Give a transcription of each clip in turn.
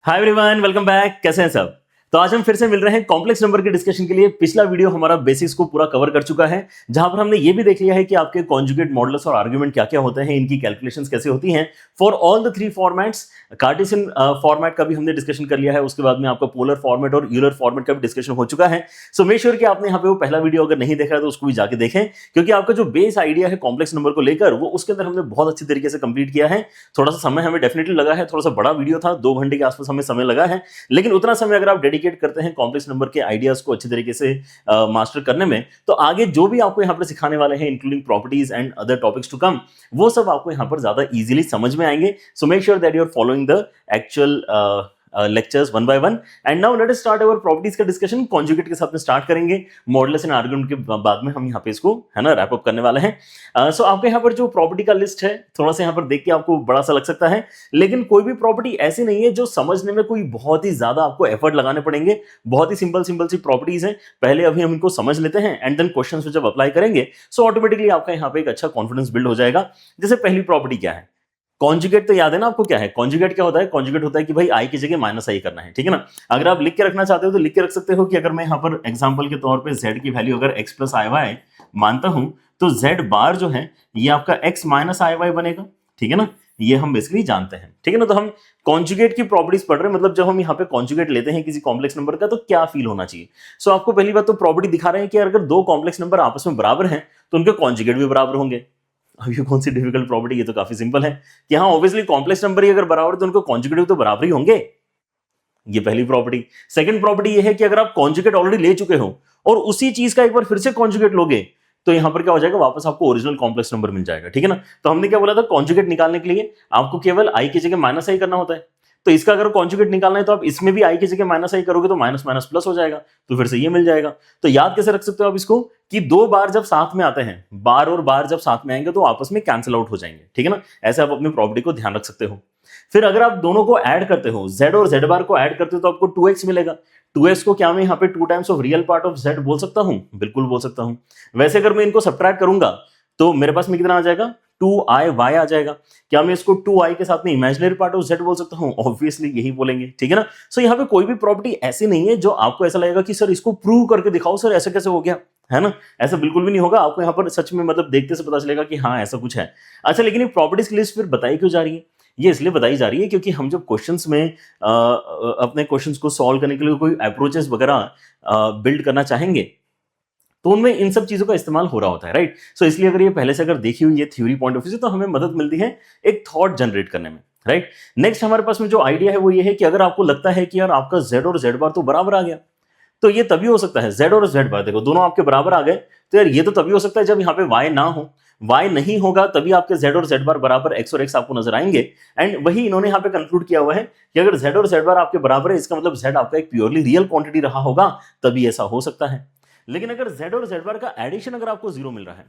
Hi everyone, welcome back. कैसे हैं सब? तो आज हम फिर से मिल रहे हैं कॉम्प्लेक्स नंबर के डिस्कशन के लिए। पिछला वीडियो हमारा बेसिक्स को पूरा कवर कर चुका है, जहां पर हमने ये भी देख लिया है कि आपके कॉन्जुगेट, मॉडुलस और आर्गुमेंट क्या क्या होते हैं, इनकी कैलकुलेशंस कैसे होती हैं for all the three formats. Cartesian format का भी हमने डिस्कशन कर लिया है, उसके बाद में आपका पोलर फॉर्मेट और यूलर फॉर्मेट का भी डिस्कशन हो चुका है। सो मेक श्योर कि आपने यहाँ पे वो पहला वीडियो अगर नहीं देखा है तो उसको भी जाके देखें, क्योंकि आपका जो बेस आइडिया है कॉम्प्लेक्स नंबर को लेकर वो उसके अंदर हमने बहुत अच्छी तरीके से कंप्लीट किया है। थोड़ा सा समय हमें डेफिनेटली लगा है, थोड़ा सा बड़ा वीडियो था, 2 घंटे के आसपास हमें समय लगा है, लेकिन उतना समय अगर आप डेडिकेट करते हैं कॉम्प्लेक्स नंबर के आइडियाज को अच्छी तरीके से मास्टर करने में, तो आगे जो भी आपको यहाँ पर सिखाने वाले हैं including properties and other topics to come, वो सब आपको यहाँ पर ज्यादा इजीली समझ में आएंगे। So make sure that you are following the actual lectures one by one. And now let us start our properties का डिस्कशन। कॉन्जुगेट के साथ में स्टार्ट करेंगे, मॉडुलस एंड आर्गुमेंट के बाद में हम यहाँ पे इसको है ना रैप अप करने वाले हैं। सो आपके यहाँ पर जो प्रॉपर्टी का लिस्ट है, थोड़ा सा यहाँ पर देख के आपको बड़ा सा लग सकता है, लेकिन कोई भी प्रॉपर्टी ऐसी नहीं है जो समझने में कोई बहुत ही ज्यादा आपको एफर्ट लगाने पड़ेंगे। बहुत ही सिंपल सिंपल सी प्रॉपर्टीज हैं। पहले अभी हम इनको समझ लेते हैं एंड देन क्वेश्चंस जब अप्लाई करेंगे सो ऑटोमेटिकली आपका यहाँ पे एक अच्छा कॉन्फिडेंस बिल्ड हो जाएगा। जैसे पहली प्रॉपर्टी क्या है? कॉन्जुगेट तो याद है ना आपको क्या है? कॉन्जुगेट क्या होता है? कॉन्जुगेट होता है कि भाई आई की जगह माइनस आई करना है, ठीक है ना। अगर आप लिख के रखना चाहते हो तो लिख के रख सकते हो कि अगर मैं यहाँ पर एग्जांपल के तौर पे z की वैल्यू अगर x प्लस आई वाई मानता हूं तो z बार जो है ये आपका x माइनस आई वाई बनेगा, ठीक है ना। ये हम बेसिकली जानते हैं, ठीक है ना। तो हम कॉन्जुगेट की प्रॉपर्टीज पढ़ रहे हैं, मतलब जब हम यहाँ पे कॉन्जुगेट लेते हैं किसी कॉम्प्लेक्स नंबर का तो क्या फील होना चाहिए। सो आपको पहली बात तो प्रॉपर्टी दिखा रहे हैं कि अगर दो कॉम्प्लेक्स नंबर आपस में बराबर हैं तो उनके कॉन्जुगेट भी बराबर होंगे। अब ये कौन सी डिफिकल्ट प्रॉपर्टी? ये तो काफी सिंपल है कि हाँ ऑब्वियसली कॉम्प्लेक्स नंबर ही अगर बराबर तो उनको कॉन्जुगेटिव तो बराबर ही होंगे। ये पहली प्रॉपर्टी। सेकंड प्रॉपर्टी ये है कि अगर आप कॉन्जुगेट ऑलरेडी ले चुके हो और उसी चीज का एक बार फिर से कॉन्जुगेट लोगे तो यहां पर क्या हो जाएगा, वापस आपको ओरिजिनल कॉम्प्लेक्स नंबर मिल जाएगा, ठीक है ना। तो हमने क्या बोला था, कॉन्जुगेट निकालने के लिए आपको केवल आई की जगह माइनस आई करना होता है। तो इसका अगर कॉन्जुगेट निकालना है तो आप इसमें भी आई की जगह माइनस आई करोगे तो माइनस माइनस प्लस हो जाएगा, तो फिर से ये मिल जाएगा। तो याद कैसे रख सकते हो आप इसको कि दो बार जब साथ में आते हैं, बार और बार जब साथ में आएंगे तो आपस में कैंसिल आउट हो जाएंगे, ठीक है ना। ऐसे आप अपनी प्रॉपर्टी को ध्यान रख सकते हो। फिर अगर आप दोनों को ऐड करते हो, z और z बार को ऐड करते हो तो आपको 2x मिलेगा। 2x को क्या मैं यहाँ पे 2 times of real part of z बोल सकता हूँ? बिल्कुल बोल सकता हूँ। वैसे अगर मैं इनको सब्ट्रैक्ट करूंगा तो मेरे पास में कितना आ जाएगा, 2i आ जाएगा। क्या मैं इसको 2i के साथ में इमेजिनरी पार्ट ऑफ z बोल सकता हूँ? ऑब्वियसली यही बोलेंगे, ठीक है ना। सो यहाँ पे कोई भी प्रॉपर्टी ऐसी नहीं है जो आपको ऐसा लगेगा कि सर इसको प्रूव करके दिखाओ, सर ऐसा कैसे हो गया, है ना। ऐसा बिल्कुल भी नहीं होगा। आपको यहाँ पर सच में मतलब देखते से पता चलेगा कि हाँ ऐसा कुछ है। अच्छा, लेकिन ये प्रॉपर्टीज की लिस्ट फिर बताई क्यों जा रही है? ये इसलिए बताई जा रही है क्योंकि हम जब क्वेश्चंस में अपने क्वेश्चंस को सॉल्व करने के लिए कोई अप्रोचेस वगैरह बिल्ड करना चाहेंगे तो उनमें इन सब चीजों का इस्तेमाल हो रहा होता है, राइट। सो इसलिए अगर ये पहले से अगर देखी हुई है थ्योरी पॉइंट ऑफ व्यू से तो हमें मदद मिलती है एक थॉट जनरेट करने में, राइट। नेक्स्ट हमारे पास में जो आइडिया है वो ये है कि अगर आपको लगता है कि यार आपका z और z बार तो बराबर आ गया, तो ये तभी हो सकता है, z और z बार देखो दोनों आपके बराबर आ गए, तो यार ये तो तभी हो सकता है जब यहाँ पे y ना हो। y नहीं होगा तभी आपके z और z बार बराबर x और x आपको नजर आएंगे। एंड वही इन्होंने यहाँ पे कंक्लूड किया हुआ है कि अगर z और z बार आपके बराबर है इसका मतलब z आपका एक प्योरली रियल क्वांटिटी रहा होगा, तभी ऐसा हो सकता है। लेकिन अगर z और z बार का एडिशन अगर आपको 0 मिल रहा है,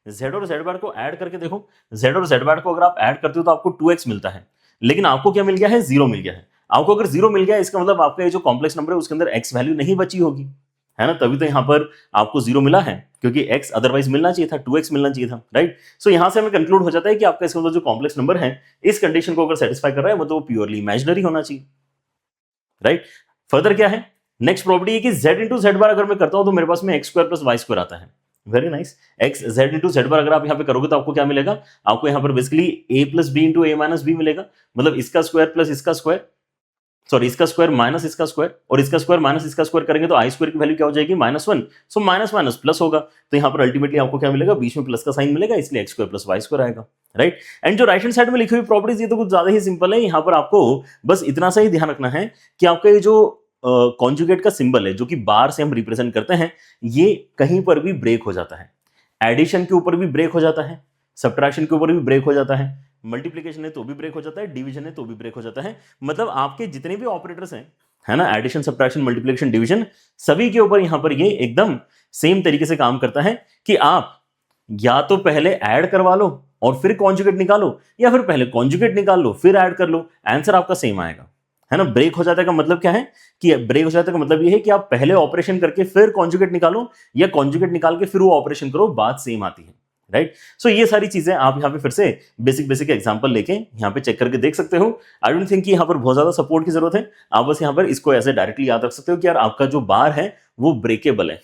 z और z बार को ऐड करके देखो, z और z बार को अगर आप ऐड करते हो तो आपको 2x मिलता है, लेकिन आपको क्या मिल गया है, 0 मिल गया है। आपको अगर 0 मिल गया इसका मतलब आपका ये जो कॉम्प्लेक्स नंबर है उसके अंदर x वैल्यू नहीं बची होगी, है ना। तभी तो यहाँ पर आपको 0 मिला है, क्योंकि x अदरवाइज मिलना चाहिए था, 2x मिलना चाहिए था, राइट। सो यहां से हमें कंक्लूड हो जाता है कि आपका इसका मतलब जो कॉम्प्लेक्स नंबर है इस कंडीशन को अगर सेटिस्फाई कर रहा है मतलब वो प्योरली इमेजिनरी होना चाहिए, राइट। फर्दर क्या है, नेक्स्ट प्रॉपर्टी है कि z इंटू जेड बार अगर मैं करता हूं तो मेरे पास में x square plus Y square आता है। Very nice. X z into z bar अगर आप यहाँ पे करोगे तो आपको क्या मिलेगा, आपको यहाँ पर basically a plus B into A minus B मिलेगा, मतलब इसका स्क्वायर प्लस इसका स्क्वायर, सॉरी इसका स्क्वायर माइनस इसका स्क्वायर, और इसका स्क्वायर माइनस इसका स्क्वायर करेंगे तो आई स्क्वायर की वैल्यू क्या हो जाएगी, -1। सो माइनस माइनस प्लस होगा, तो यहाँ पर अल्टीमेटली आपको क्या मिलेगा, बीच में प्लस का साइन मिलेगा, इसलिए X square plus Y square आएगा, राइट। एंड जो राइट हैंड साइड में लिखी हुई प्रॉपर्टीज ये तो कुछ ज्यादा ही सिंपल है। यहाँ पर आपको बस इतना सा ही ध्यान रखना है कि आपका ये जो कॉन्जुगेट का सिंबल है जो कि बार से हम रिप्रेजेंट करते हैं, ये कहीं पर भी ब्रेक हो जाता है। एडिशन के ऊपर भी ब्रेक हो जाता है, सब्ट्रैक्शन के ऊपर भी ब्रेक हो जाता है, मल्टीप्लिकेशन है तो भी ब्रेक हो जाता है, डिवीजन है तो भी ब्रेक हो जाता है। मतलब आपके जितने भी ऑपरेटर्स हैं, है ना, एडिशन सब्ट्रैक्शन मल्टीप्लिकेशन डिवीजन, सभी के ऊपर यहां पर ये एकदम सेम तरीके से काम करता है कि आप या तो पहले ऐड करवा लो और फिर कॉन्जुगेट निकालो, या फिर पहले कॉन्जुगेट निकाल लो फिर ऐड कर लो, आंसर आपका सेम आएगा, है ना। ब्रेक हो जाता का मतलब क्या है कि ब्रेक हो जाता का मतलब ये है कि आप पहले ऑपरेशन करके फिर कॉन्जुगेट निकालो, या कॉन्जुगेट निकाल के फिर वो ऑपरेशन करो, बात सेम आती है, राइट। सो ये सारी चीजें आप यहाँ पे फिर से बेसिक एग्जांपल लेके यहाँ पे चेक करके देख सकते हो। आई डोंट थिंक कि यहाँ पर बहुत ज्यादा सपोर्ट की जरूरत है, आप बस यहाँ पर इसको ऐसे डायरेक्टली याद रख सकते हो कि यार आपका जो बार है वो ब्रेकेबल है,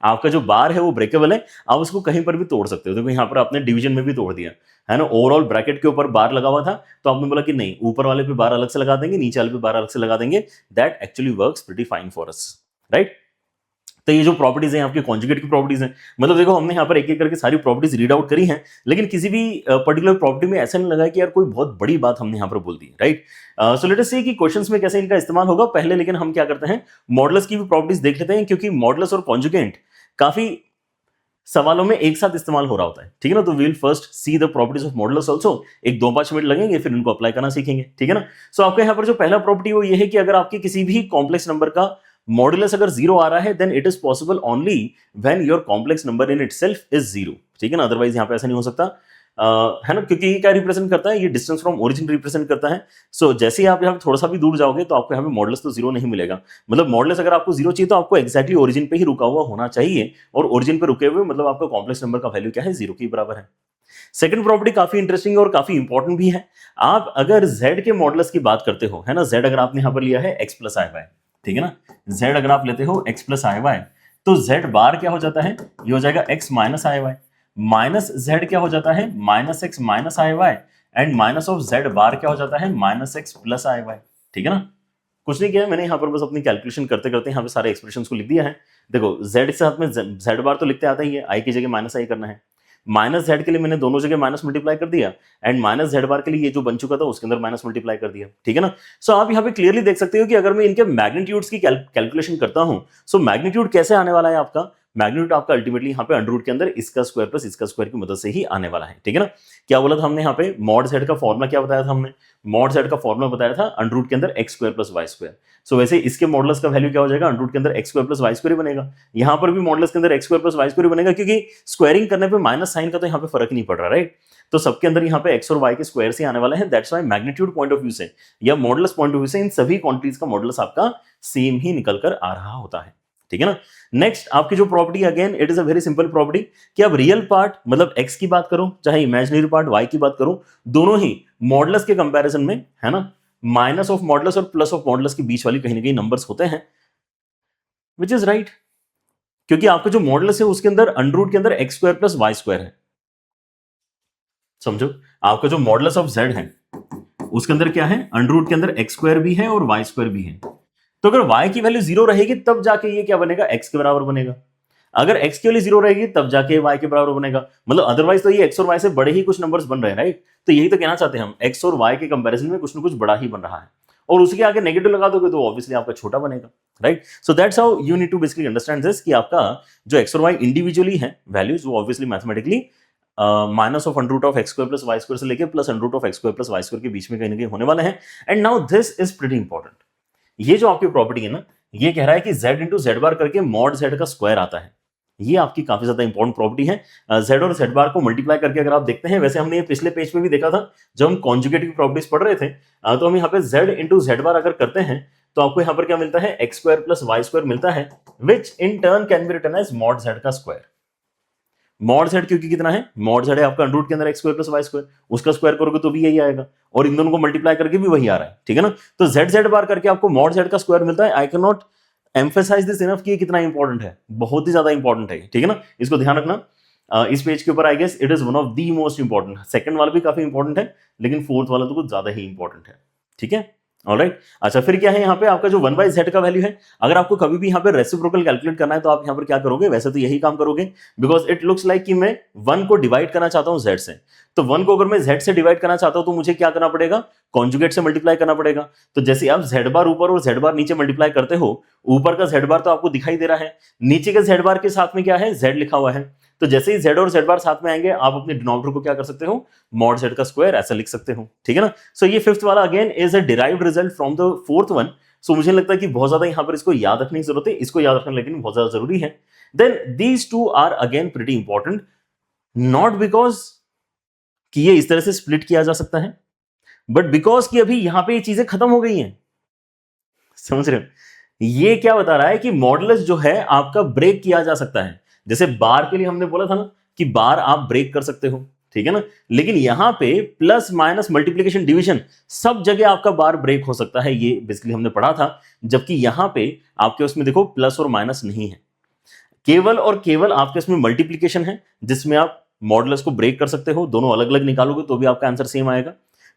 आपका जो बार है वो ब्रेकेबल है, आप उसको कहीं पर भी तोड़ सकते हो। देखो यहाँ पर आपने डिवीजन में भी तोड़ दिया है ना, ओवरऑल ब्रैकेट के ऊपर बार लगा हुआ था तो आपने बोला कि नहीं ऊपर वाले पे बार अलग से लगा देंगे, नीचे वाले पे बार अलग से लगा देंगे, that actually works pretty fine for us, right. तो ये जो प्रॉपर्टीज हैं आपकी कॉन्जुगेट की प्रॉपर्टीज हैं, मतलब देखो हमने यहाँ पर एक एक करके सारी प्रॉपर्टीज रीड आउट करी हैं, लेकिन किसी भी पर्टिकुलर प्रॉपर्टी में ऐसा नहीं लगा कि यार कोई बहुत बड़ी बात हमने यहाँ पर बोल दी, राइट। सो लेट अस सी कि क्वेश्चंस में कैसे इनका इस्तेमाल होगा। पहले लेकिन हम क्या करते हैं, मॉडुलस की भी प्रॉपर्टीज देख लेते हैं, क्योंकि मॉडुलस और कॉन्जुगेंट काफी सवालों में एक साथ इस्तेमाल हो रहा होता है, ठीक है ना। तो will first see the properties of modulus also, एक 2-5 मिनट लगेंगे फिर इनको अप्लाई करना सीखेंगे, ठीक है ना। सो आपके यहाँ पर जो पहला प्रॉपर्टी वो ये है कि अगर आपके किसी भी कॉम्प्लेक्स नंबर का मॉडुलस अगर 0 आ रहा है then it is possible only when your complex number in itself is 0, ठीक है ना, अदरवाइज यहाँ पे ऐसा नहीं हो सकता, है ना, क्योंकि ये क्या रिप्रेजेंट करता है, ये डिस्टेंस फ्रॉम ओरिजिन रिप्रेजेंट करता है। सो जैसे ही आप यहाँ पे थोड़ा सा भी दूर जाओगे तो आपको यहाँ पे मॉडुलस तो 0 नहीं मिलेगा, मतलब मॉडुलस अगर आपको 0 चाहिए तो आपको एक्जैक्टली ओरिजिन पे ही रुका हुआ होना चाहिए, और ओरिजिन पे रुके हुए मतलब आपका कॉम्प्लेक्स नंबर का वैल्यू क्या है, 0 के बराबर है। सेकंड प्रॉपर्टी काफी इंटरेस्टिंग और काफी इंपॉर्टेंट भी है। आप अगर z के मॉडुलस की बात करते हो, है ना, z अगर आपने यहाँ पर लिया है x प्लस आई वाई, ठीक है ना, z अगर आप लेते हो x प्लस आई वाई तो z बार क्या हो जाता है, ये हो जाएगा x minus I Y, minus z क्या हो जाता है minus x minus I Y, and minus of z bar क्या हो जाता है minus x plus I Y, ठीक है ना। कुछ नहीं किया मैंने यहाँ पर, बस अपनी कैलकुलेशन करते करते यहाँ पे सारे एक्सप्रेशंस को लिख दिया है। देखो z के साथ में z बार तो लिखते आता ही है, i की जगह माइनस आई करना है, माइनस जेड के लिए मैंने दोनों जगह माइनस मल्टीप्लाई कर दिया, एंड माइनस जेड बार के लिए ये जो बन चुका था उसके अंदर माइनस मल्टीप्लाई कर दिया, ठीक है ना। सो आप यहाँ पे क्लियरली देख सकते हो कि अगर मैं इनके मैग्नीट्यूड्स की कैलकुलेशन करता हूं, सो मैग्नीट्यूड कैसे आने वाला है आपका, मैग्नीट्यूड आपका अल्टीमेटली यहाँ पे अंडर रूट के अंदर इसका स्क्वायर प्लस इसका स्क्वायर की मदद से ही आने वाला है, ठीक है ना। क्या बोला था हमने यहाँ पे, मॉड जेड का फॉर्मुला क्या बताया था हमने, मॉड जेड का फॉर्मुला बताया था अंडर रूट के अंदर x square plus Y square. So वैसे इसके मॉडुलस का वैल्यू क्या हो जाएगा, अंडर रूट के अंदर x square plus Y square बनेगा, यहाँ पर भी मॉडुलस के अंदर x square plus Y square बनेगा, क्योंकि स्क्वायरिंग करने पे माइनस साइन का तो यहाँ पे फर्क नहीं पड़ रहा, राइट। तो सबके अंदर यहाँ पे एक्स और वाई के स्क्वायर से आने वाला है, that's why magnitude point of view से या मॉडुलस पॉइंट ऑफ व्यू से इन सभी क्वांटिटीज का मॉडुलस आपका सेम ही निकल कर आ रहा होता है, ठीक है ना। नेक्स्ट आपकी जो property, again it is a very simple property, कि अब रियल पार्ट मतलब x की बात करूं चाहे इमेजिनरी पार्ट y की बात करूं, दोनों ही मॉडुलस के कंपैरिजन में, है ना, माइनस ऑफ मॉडुलस और प्लस ऑफ मॉडुलस के बीच वाली कहीं ना कहीं नंबर्स होते हैं, विच इज राइट, क्योंकि आपका जो मॉडुलस है उसके अंदर अंडर रूट के अंदर x square plus Y square है। समझो, आपका जो मॉडुलस ऑफ z है उसके अंदर क्या है, अंडर रूट के अंदर एक्स स्क्वायर भी है और वाई स्क्वायर भी है। तो अगर y की वैल्यू 0 रहेगी तब जाके ये क्या बनेगा, x के बराबर बनेगा, अगर x की वैल्यू 0 रहेगी तब जाके y के बराबर बनेगा, मतलब अदरवाइज तो ये x और y से बड़े ही कुछ नंबर्स बन रहे हैं, राइट। तो यही तो कहना चाहते हैं हम, x और y के कंपैरिजन में कुछ ना कुछ बड़ा ही बन रहा है, और उसके आगे नेगेटिव लगा दोगे तो ऑब्वियसली आपका छोटा बनेगा, right. So that's how you need to basically understand this, कि आपका जो x और y इंडिविजुअली है वैल्यूज, वो obviously mathematically minus of under root of X square plus Y square से लेके plus under root of X square plus Y square के बीच में कहीं ना कहीं होने वाले हैं। And now this is pretty important, ये जो आपकी प्रॉपर्टी है ना, ये कह रहा है कि z इंटू जेड बार करके मॉड z का स्क्वायर आता है, ये आपकी काफी ज्यादा इंपॉर्टेंट प्रॉपर्टी है। z और z बार को मल्टीप्लाई करके अगर आप देखते हैं, वैसे हमने ये पिछले पेज पे भी देखा था जब हम कॉन्जुगेट की प्रॉपर्टीज पढ़ रहे थे, तो हम यहाँ पे z इंटू जेड बार अगर करते हैं तो आपको यहाँ पर क्या मिलता है, x square plus Y square मिलता है, which in turn can be written as mod z का स्क्वायर। मॉड z क्योंकि कितना है, मॉड z है आपका अंडर रूट के अंदर x square plus Y square, उसका स्क्वायर करोगे तो भी यही आएगा, और इन दोनों को मल्टीप्लाई करके भी वही आ रहा है, ठीक है ना। तो z बार करके आपको मॉड z का स्क्वायर मिलता है। I can not emphasise this enough कि ये कितना इंपॉर्टेंट है, बहुत ही ज्यादा इंपॉर्टेंट है, ठीक है ना, इसको ध्यान रखना। इस पेज के ऊपर I guess it is one of the most important, second वाला भी काफी इंपॉर्टेंट है लेकिन फोर्थ वाला तो कुछ ज्यादा ही इंपॉर्टेंट है, ठीक है, ऑलराइट। अच्छा, फिर क्या है यहाँ पे आपका जो 1/z का वैल्यू है, अगर आपको कभी भी यहाँ पे रेसिप्रोकल कैलकुलेट करना है तो आप यहाँ पर क्या करोगे, वैसे तो यही काम करोगे, बिकॉज इट लुक्स लाइक कि मैं 1 को डिवाइड करना चाहता हूँ z से, तो 1 को अगर मैं z से डिवाइड करना चाहता हूँ तो मुझे क्या करना पड़ेगा, कॉन्जुगेट से मल्टीप्लाई करना पड़ेगा। तो जैसे आप z बार ऊपर और z बार नीचे मल्टीप्लाई करते हो, ऊपर का z बार तो आपको दिखाई दे रहा है, नीचे के z बार के साथ में क्या है, z लिखा हुआ है, तो जैसे ही z और z बार साथ में आएंगे आप अपने डिनोमिनेटर को क्या कर सकते हो, मॉड z का स्क्वायर ऐसा लिख सकते हो, ठीक है ना। सो ये फिफ्थ वाला again is a derived result from the fourth one. So मुझे लगता है कि बहुत ज्यादा यहाँ पर इसको याद रखने की जरूरत है, इसको याद रखना लेकिन बहुत ज्यादा जरूरी है। Then these two are again pretty important, not because कि ये इस तरह से स्प्लिट किया जा सकता है, बट बिकॉज कि अभी यहां पे ये चीजें खत्म हो गई हैं। समझ रहे हो, ये क्या बता रहा है कि मॉडुलस जो है आपका ब्रेक किया जा सकता है। जैसे बार के लिए हमने बोला था ना कि बार आप ब्रेक कर सकते हो, ठीक है ना। लेकिन यहां पे प्लस माइनस मल्टीप्लीकेशन डिवीजन सब जगह आपका बार ब्रेक हो सकता है, ये बेसिकली हमने पढ़ा था। जबकि यहां पे आपके उसमें देखो प्लस और माइनस नहीं है, केवल और केवल आपके इसमें मल्टीप्लीकेशन है, जिसमें आप मॉडुलस को ब्रेक कर सकते हो। दोनों अलग अलग निकालोगे तो भी आपका आंसर सेम आएगा।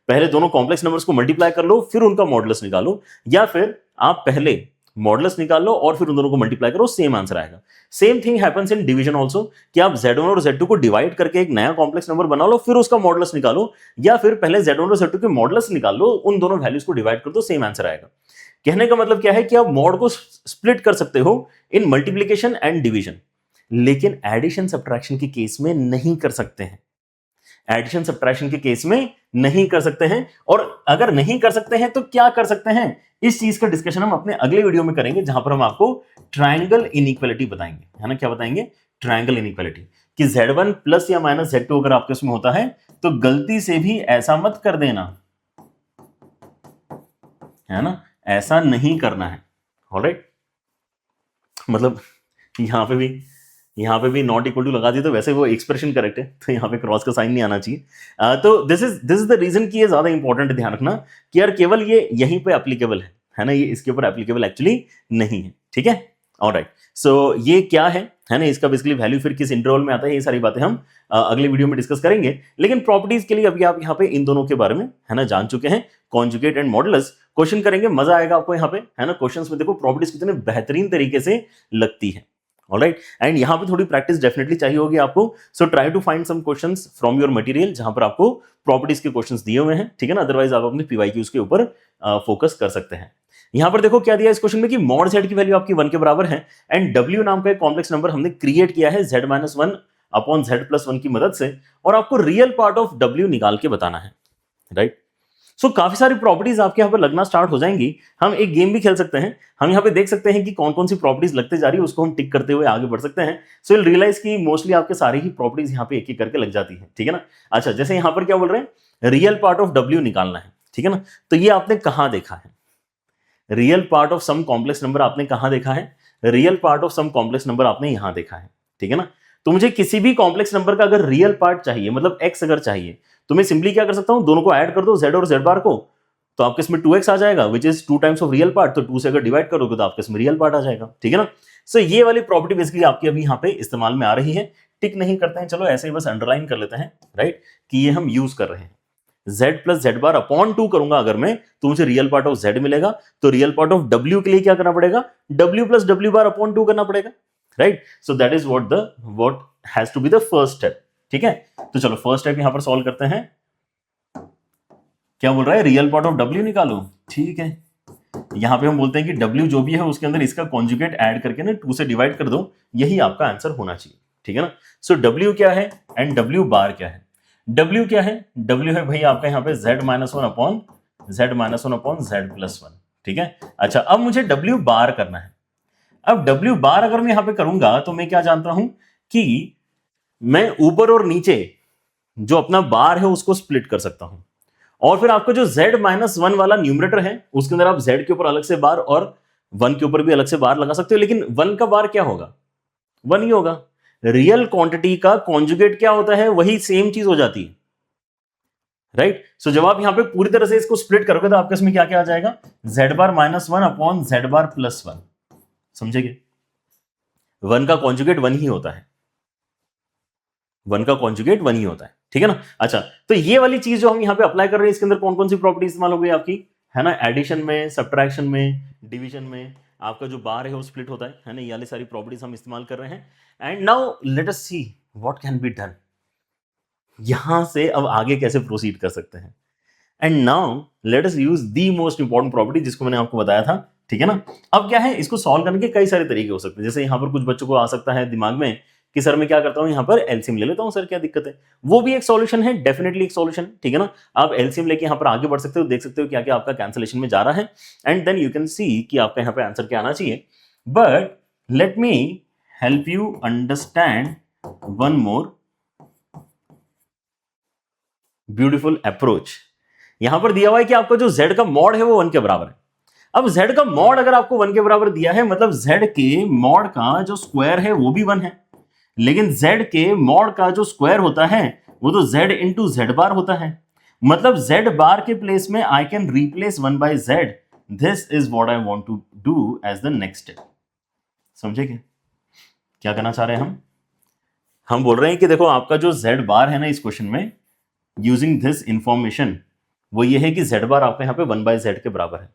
पहले दोनों कॉम्प्लेक्स नंबर्स को मल्टीप्लाई कर लो, फिर उनका मॉडुलस निकालो, या फिर आप पहले मॉडुलस निकाल लो और फिर उन दोनों को मल्टीप्लाई करो, सेम आंसर आएगा। Same thing happens in division also, कि आप Z1 और Z2 को डिवाइड करके एक नया कॉम्प्लेक्स नंबर बना लो, फिर उसका मॉडुलस निकालो, या फिर पहले Z1 और Z2 के मॉडुलस निकाल लो, उन दोनों वैल्यूज को डिवाइड कर दो, सेम आंसर आएगा। कहने का मतलब क्या है कि आप मॉड को स्प्लिट कर सकते हो इन मल्टीप्लीकेशन एंड डिवीजन, लेकिन एडिशन सब्ट्रैक्शन के केस में नहीं कर सकते हैं। एडिशन सब्ट्रैक्शन के केस में नहीं कर सकते हैं। और अगर नहीं कर सकते हैं तो क्या कर सकते हैं, इस चीज का डिस्कशन हम अपने अगले वीडियो में करेंगे, जहां पर हम आपको ट्रायंगल इनइक्वालिटी बताएंगे, है ना। क्या बताएंगे? ट्रायंगल इनइक्वालिटी, कि Z1 प्लस या माइनस Z2 अगर आपके उसमें होता है तो गलती से भी ऐसा मत कर देना, है ना, ऐसा नहीं करना है। ऑलराइट, मतलब यहां पे भी नॉट इक्वल टू लगा दी तो वैसे वो एक्सप्रेशन करेक्ट है, तो यहां पे क्रॉस का साइन नहीं आना चाहिए। तो दिस इज द रीजन कि ये ज्यादा इंपॉर्टेंट ध्यान रखना कि यार केवल ये यहीं पे एप्लीकेबल है ना, ये इसके ऊपर एप्लीकेबल एक्चुअली नहीं है, ठीक है। ऑलराइट, सो ये क्या है ना, इसका बेसिकली वैल्यू फिर किस इंटरवल में आता है, ये सारी बातें हम अगले वीडियो में डिस्कस करेंगे। लेकिन प्रॉपर्टीज के लिए अभी आप यहाँ पे इन दोनों के बारे में है ना जान चुके हैं, कॉन्जुगेट एंड मॉडुलस। क्वेश्चन करेंगे, मजा आएगा आपको यहाँ पे, है ना। क्वेश्चंस में देखो प्रॉपर्टीज कितने बेहतरीन तरीके से लगती है। ऑलराइट, एंड यहाँ पे थोड़ी प्रैक्टिस डेफिनेटली चाहिए होगी आपको। So try to find some questions from your material जहां पर आपको प्रॉपर्टीज के क्वेश्चंस दिए हुए हैं, ठीक है ना। अदरवाइज आप अपने PYQs के ऊपर फोकस कर सकते हैं। यहां पर देखो क्या दिया इस क्वेश्चन में कि मॉड Z की वैल्यू आपकी 1 के बराबर है, एंड W नाम का एक कॉम्प्लेक्स नंबर हमने क्रिएट किया है Z-1 अपॉन Z+1 की मदद से, और आपको रियल पार्ट ऑफ W निकाल के बताना है, राइट। सो काफी सारी प्रॉपर्टीज आपके यहाँ पर लगना स्टार्ट हो जाएंगी। हम एक गेम भी खेल सकते हैं, हम यहाँ पे देख सकते हैं कि कौन कौन सी प्रॉपर्टीज लगते जा रही है, उसको हम टिक करते हुए आगे बढ़ सकते हैं। सो विल रियलाइज कि मोस्टली आपके सारी ही प्रॉपर्टीज यहाँ पे एक एक करके लग जाती है, ठीक है ना। अच्छा, जैसे यहाँ पर क्या बोल रहे हैं, रियल पार्ट ऑफ W निकालना है, ठीक है ना। तो ये आपने कहाँ देखा है, real part of some complex number आपने कहां देखा है, real part of some complex number आपने यहां देखा है, ठीक है ना। तो मुझे किसी भी कॉम्प्लेक्स नंबर का अगर रियल पार्ट चाहिए, मतलब x अगर चाहिए, तो मैं सिंपली क्या कर सकता हूं, दोनों को ऐड कर दो, z और z बार को, तो आपके इसमें 2x आ जाएगा, which is 2 times of real part. तो 2 से अगर डिवाइड करोगे तो आपके इसमें रियल पार्ट आ जाएगा, ठीक है ना। सो ये वाली प्रॉपर्टी बेसिकली आपकी अभी यहाँ पे इस्तेमाल में आ रही है। टिक नहीं करते हैं, चलो ऐसे ही बस अंडरलाइन कर लेते हैं, राइट, कि ये हम यूज कर रहे हैं। z प्लस जेड बार अपॉन 2 करूंगा अगर मैं, तो मुझे रियल पार्ट ऑफ z मिलेगा। तो रियल पार्ट ऑफ w के लिए क्या करना पड़ेगा, w plus w bar upon 2 करना पड़ेगा, right. So that is what has to be the first step, ठीक है। तो चलो फर्स्ट स्टेप यहां पर सॉल्व करते हैं। क्या बोल रहा है, रियल पार्ट ऑफ w निकालो, ठीक है। यहां पे हम बोलते हैं कि w जो भी है उसके अंदर इसका कॉन्जुगेट ऐड करके ना 2 से डिवाइड कर दो, यही आपका आंसर होना चाहिए, ठीक है ना। सो w क्या है एंड w बार क्या है। W क्या है, W है भाई आपका यहाँ पे Z-1 अपॉन Z+1, ठीक है। अच्छा, अब मुझे W बार करना है। अब W बार अगर मैं यहां पे करूंगा तो मैं क्या जानता हूं कि मैं ऊपर और नीचे जो अपना बार है उसको स्प्लिट कर सकता हूं, और फिर आपको जो Z-1 वाला न्यूमरेटर है उसके अंदर आप Z के ऊपर अलग से बार और 1 के ऊपर भी अलग से बार लगा सकते हो, लेकिन 1 का बार क्या होगा, 1 ही होगा। रियल क्वांटिटी का कॉन्जुगेट क्या होता है, वही सेम चीज हो जाती है, राइट। सो जब आप यहां पे पूरी तरह से इसको स्प्लिट करोगे तो आपके इसमें क्या क्या आ जाएगा, Z-1 अपॉन Z+1, समझेंगे। 1 का कॉन्जुगेट 1 ही होता है, 1 का कॉन्जुगेट 1 ही होता है, ठीक है ना। अच्छा, तो ये वाली चीज जो हम यहां पे अप्लाई कर रहे हैं, इसके अंदर कौन कौन सी प्रॉपर्टी इस्तेमाल हो गई आपकी, है ना। एडिशन में, सब्ट्रैक्शन में, डिवीजन में आपका जो बार है वो स्प्लिट होता है ना। ये वाली सारी प्रॉपर्टीज हम इस्तेमाल कर रहे हैं। And now let us see what can be done, यहां से अब आगे कैसे प्रोसीड कर सकते हैं। And now let us use the most important property जिसको मैंने आपको बताया था, ठीक है ना। अब क्या है, इसको सॉल्व करने के कई सारे तरीके हो सकते हैं। जैसे यहां पर कुछ बच्चों को आ सकता है दिमाग में कि सर मैं क्या करता हूं, यहां पर एलसीएम ले लेता हूं, सर क्या दिक्कत है। वो भी एक सॉल्यूशन है, डेफिनेटली एक सॉल्यूशन, ठीक है ना। आप एलसीएम लेके यहां पर आगे बढ़ सकते हो, देख सकते हो क्या क्या आपका कैंसलेशन में जा रहा है, and then you can see कि आपका यहां पर आंसर क्या आना चाहिए। But let me help you understand one more beautiful approach. यहां पर दिया हुआ है कि आपका जो z का मॉड है वो 1 के बराबर है। अब z का मॉड अगर आपको 1 के बराबर दिया है, मतलब z के मॉड का जो स्क्वायर है वो भी 1 है, लेकिन z के मॉड का जो स्क्वायर होता है वो तो z इंटू जेड बार होता है। मतलब z बार के प्लेस में I can replace 1 by z। This is what I want to do as the next step. समझे क्या करना चाह रहे हैं हम बोल रहे हैं कि देखो आपका जो z बार है ना इस क्वेश्चन में, यूजिंग दिस इंफॉर्मेशन, वो ये है कि z बार आपका यहाँ पे 1 बाय z के बराबर है।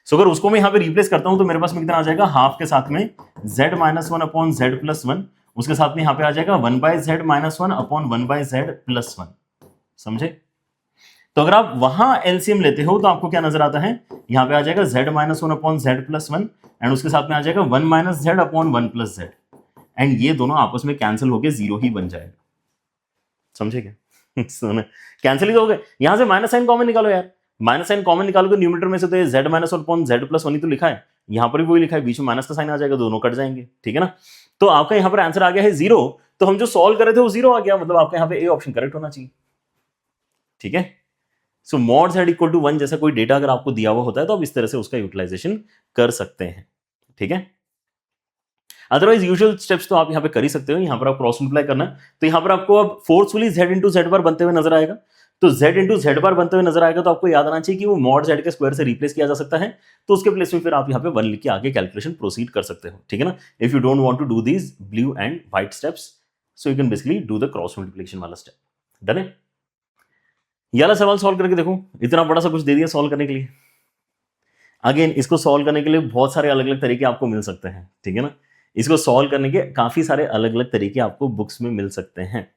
सो अगर उसको मैं यहाँ पे रिप्लेस करता हूं तो मेरे पास में कितना आ जाएगा, हाफ के साथ में z minus one upon Z plus one, उसके साथ में यहाँ पे आ जाएगा 1 by Z minus one upon 1 by Z plus one. समझे? तो अगर आप वहां एलसीएम लेते हो तो आपको क्या नजर आता है, यहाँ पे आ जाएगा z minus one upon Z plus one and उसके साथ में आ जाएगा 1 minus Z upon 1 plus Z, and ये दोनों आपस में कैंसिल होकर जीरो ही बन जाएगा। समझे क्या? कैंसिल ही तो हो गए। यहां से माइनस साइन कॉमन निकालो यार, माइनस साइन कॉमन निकालोगे न्यूमरेटर में से तो ये z minus one upon Z plus one ही तो लिखा है, यहां पर भी वही लिखा है, बीच में माइनस का साइन आ जाएगा, दोनों कट जाएंगे। ठीक है ना? तो आपका यहां पर आंसर आ गया है 0, तो हम जो सॉल्व कर रहे थे वो 0 आ गया, मतलब आपका यहां पे ए ऑप्शन करेक्ट होना चाहिए। ठीक है? सो मॉड z इक्वल टू 1 जैसा कोई डेटा अगर आपको दिया हुआ होता है तो आप इस तरह से उसका यूटिलाइजेशन कर सकते हैं। ठीक है? अदरवाइज यूजुअल स्टेप्स तो आप यहां पे कर ही सकते हो। यहां पर आप क्रॉस मल्टीप्लाई करना है तो यहां पर आपको अब फोर्सफुली z इंटू जेड बार बनते हुए नजर आएगा, तो z इंटू जेड बार बनते हुए नजर आएगा तो आपको याद आना चाहिए कि वो मॉड z के स्क्वायर से रिप्लेस किया जा सकता है, तो उसके प्लेस में फिर आप यहां पे 1 लिख के आगे कैलकुलेशन प्रोसीड कर सकते हो। ठीक है ना? If you don't want to do these blue and white steps, so you can basically do the cross multiplication वाला स्टेप। डन है? ये वाला सवाल सॉल्व करके देखो, इतना बड़ा सा कुछ दे दिया सॉल्व करने के लिए। अगेन इसको सॉल्व करने के लिए बहुत सारे अलग अलग तरीके आपको मिल सकते हैं। ठीक है ना? इसको सॉल्व करने के काफी सारे अलग अलग तरीके आपको बुक्स में मिल सकते हैं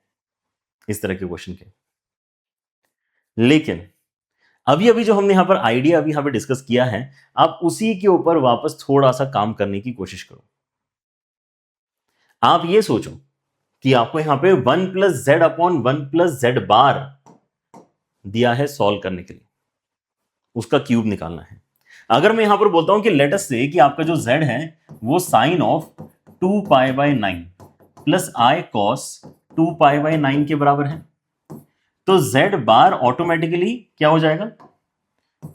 इस तरह के क्वेश्चन के। लेकिन अभी अभी जो हमने यहां पर आइडिया अभी यहां पे डिस्कस किया है, आप उसी के ऊपर वापस थोड़ा सा काम करने की कोशिश करो। आप ये सोचो कि आपको यहां पे 1 plus Z upon 1 plus Z bar दिया है सॉल्व करने के लिए, उसका क्यूब निकालना है। अगर मैं यहां पर बोलता हूं कि लेट अस से कि आपका जो z है वो sine of 2 pi by 9 plus I cos 2 pi by 9 के बराबर है, तो z बार ऑटोमेटिकली क्या हो जाएगा,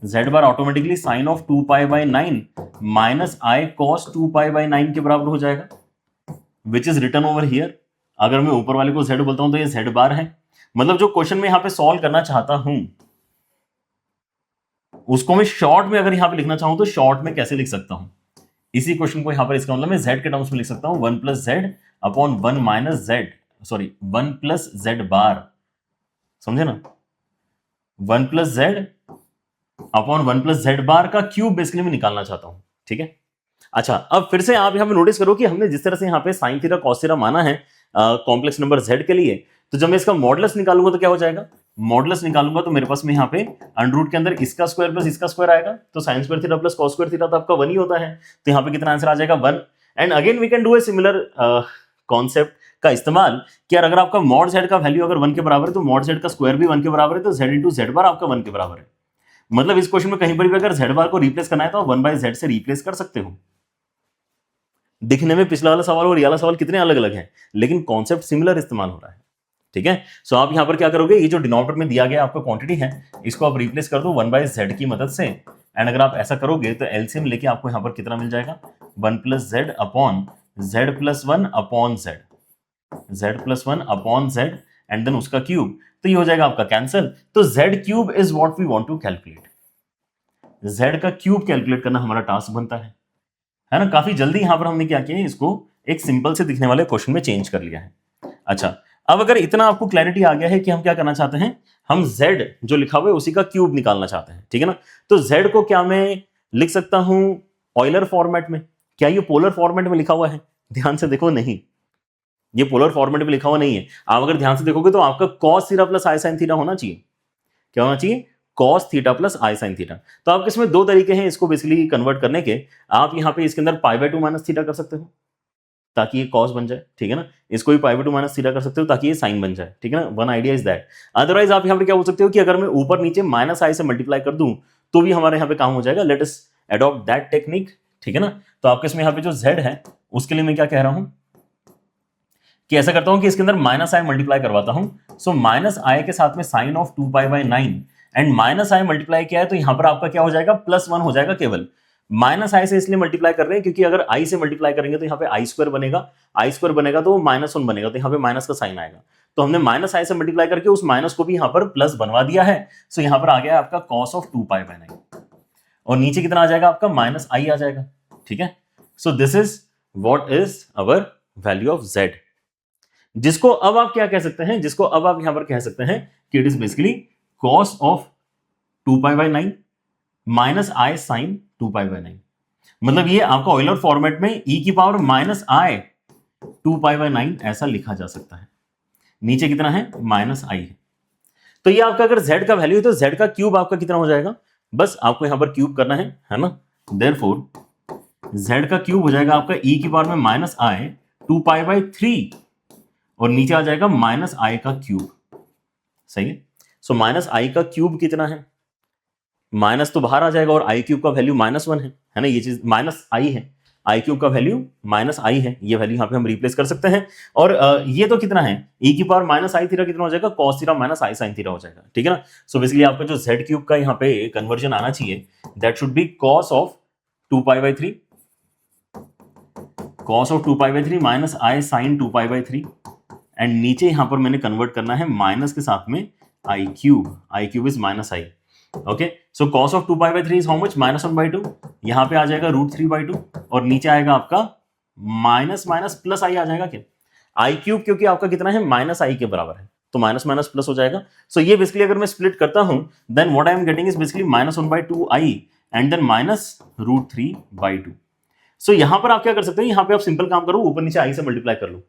z bar automatically sine of 2 pi by 9 minus I cos 2 pi by 9 के बराबर हो जाएगा, which is written over here. अगर मैं ऊपर वाले को z बोलता हूं तो ये z बार है। मतलब जो क्वेश्चन में यहां पे सॉल्व करना चाहता हूं उसको मैं शॉर्ट में अगर यहां पे लिखना चाहूं तो शॉर्ट में कैसे लिख सकता हूं, इसी क्वेश्चन को यहां पर इसका मतलब मैं z के टर्म्स में लिख सकता हूं 1 plus Z upon 1 minus z, sorry 1 plus Z bar. समझे ना? 1 plus Z upon 1 plus Z bar का क्यूब बेसिकली मैं निकालना चाहता हूं। ठीक है? अच्छा, अब फिर से आप यहां पे नोटिस करो कि हमने जिस तरह से यहां पे साइन थीटा कॉस थीटा माना है कॉम्प्लेक्स नंबर z के लिए, तो जब मैं इसका मॉडुलस निकालूंगा तो क्या हो जाएगा, मॉडुलस निकालूंगा तो मेरे पास में यहां पे अंडर रूट के अंदर इसका स्क्वायर प्लस इसका स्क्वायर आएगा, तो sine square theta plus cos square theta तो आपका 1 ही होता है, तो यहां पे कितना आंसर आ जाएगा 1। And again we can do a similar concept का इस्तेमाल कि यार अगर आपका मॉड z का वैल्यू अगर 1 के बराबर है तो मॉड z का स्क्वायर भी 1 के बराबर है, तो z इंटू जेड बार आपका 1 के बराबर है। मतलब इस क्वेश्चन में कहीं पर भी अगर z बार को रिप्लेस करना है तो आप 1 बाय z से रिप्लेस कर सकते हो। दिखने में पिछला वाला सवाल और ये वाला सवाल कितने अलग अलग हैं, लेकिन कॉन्सेप्ट सिमिलर इस्तेमाल हो रहा है। ठीक है? सो आप यहां पर क्या करोगे, ये जो डिनोमिनेटर में दिया गया आपका क्वांटिटी है इसको आप रिप्लेस कर दो 1 बाय जेड की मदद से, एंड अगर आप ऐसा करोगे तो एलसीएम लेके आपको यहां पर कितना मिल जाएगा, 1 plus Z upon Z plus 1 upon Z, Z plus 1 upon Z and then उसका क्यूब, तो ये हो जाएगा आपका कैंसिल। तो Z cube is what we want to calculate, Z का क्यूब कैलकुलेट करना हमारा टास्क बनता है ना? काफी जल्दी यहां पर हमने क्या किया है, इसको एक सिंपल से दिखने वाले क्वेश्चन में चेंज कर लिया है। अच्छा, अब अगर इतना आपको क्लैरिटी आ गया है कि हम क्या करना चाहते हैं, हम z जो लिखा हुआ है उसी का क्यूब निकालना चाहते हैं। ठीक है ना? तो z को क्या मैं लिख सकता हूं ऑयलर फॉर्मेट में? क्या ये पोलर फॉर्मेट में लिखा हुआ है? ध्यान से देखो, नहीं, ये पोलर फॉर्मेट में लिखा हुआ नहीं है। आप अगर ध्यान से देखोगे तो आपका cos theta plus i sine theta होना चाहिए। क्या होना चाहिए? cos theta plus i sine theta. तो आपके इसमें दो तरीके हैं इसको बेसिकली कन्वर्ट करने के। आप यहां पे इसके अंदर पाई बाय 2 माइनस थीटा कर सकते हो ताकि ये cos बन जाए। ठीक है ना? इसको भी पाई बाय 2 माइनस थीटा कर सकते हो ताकि ये साइन बन जाए। ठीक है ना? One idea is that. Otherwise आप यहां पे क्या बोल सकते हो कि अगर मैं ऊपर नीचे माइनस आई से मल्टीप्लाई कर दूं तो भी हमारे यहां पे काम हो जाएगा। Let us adopt that technique. ठीक है ना? तो आपके इसमें यहां पे जो z है उसके लिए मैं क्या कह रहा हूं कि ऐसा करता हूं कि इसके अंदर माइनस आई मल्टीप्लाई करवाता हूं। सो माइनस आई के साथ में sine of 2 pi by 9 and minus I multiply किया है तो यहां पर आपका क्या हो जाएगा, +1 हो जाएगा केवल। माइनस आई से इसलिए मल्टीप्लाई कर रहे हैं क्योंकि अगर आई से मल्टीप्लाई करेंगे तो यहाँ पे आई स्क्वायर बनेगा तो -1 बनेगा, तो यहाँ पे माइनस का साइन आएगा। तो हमने माइनस आई से मल्टीप्लाई करके उस माइनस को भी यहाँ पर प्लस बनवा दिया है। सो यहाँ पर आ गया आपका cos ऑफ 2π/9 और नीचे कितना आ जाएगा आपका -i आ जाएगा। ठीक है, so this is what is our value of z, जिसको अब आप क्या कह सकते हैं, जिसको अब आप यहां पर कह सकते हैं कि it is basically cos of 2π/9 minus i sin 2π/9। मतलब ये आपका ऑयलर फॉर्मेट में e की पावर -i 2π/9 ऐसा लिखा जा सकता है। नीचे कितना है -i है। तो ये आपका अगर z का वैल्यू है तो z का क्यूब आपका कितना हो जाएगा, बस आपको यहां पर क्यूब करना है ना। देयरफॉर z का क्यूब हो जाएगा आपका e की पावर में -i 2π/3 और नीचे आ जाएगा -i का क्यूब। सही है, सो -i का क्यूब कितना है, माइनस तो बाहर आ जाएगा और i क्यूब का वैल्यू -1 है ना, ये चीज -i है, i क्यूब का वैल्यू -i है, ये वैल्यू यहाँ पे हम रिप्लेस कर सकते हैं। और ये तो कितना है e की पावर -i थीटा कितना हो जाएगा, cos theta -i sin theta हो जाएगा। ठीक है ना, सो बेसिकली आपका जो z क्यूब का यहाँ पे कन्वर्जन आना चाहिए that should be cos of 2π/3 -i sin 2π/3 and नीचे यहां पर मैंने कन्वर्ट करना है माइनस के साथ में i cube is -i। Okay, so cos of 2π/3 is how much, -1/2, यहां पे आ जाएगा √3/2 और नीचे आएगा आपका माइनस प्लस i आ जाएगा क्या, i क्यूब क्योंकि आपका कितना है -i के बराबर है तो माइनस प्लस हो जाएगा। सो ये बेसिकली अगर मैं स्प्लिट करता हूं then what I am getting is basically -1/2i and then -√3/2। So यहां पर आप क्या कर सकते हैं, यहां पे आप सिंपल काम करो, ऊपर नीचे i से मल्टीप्लाई कर लो।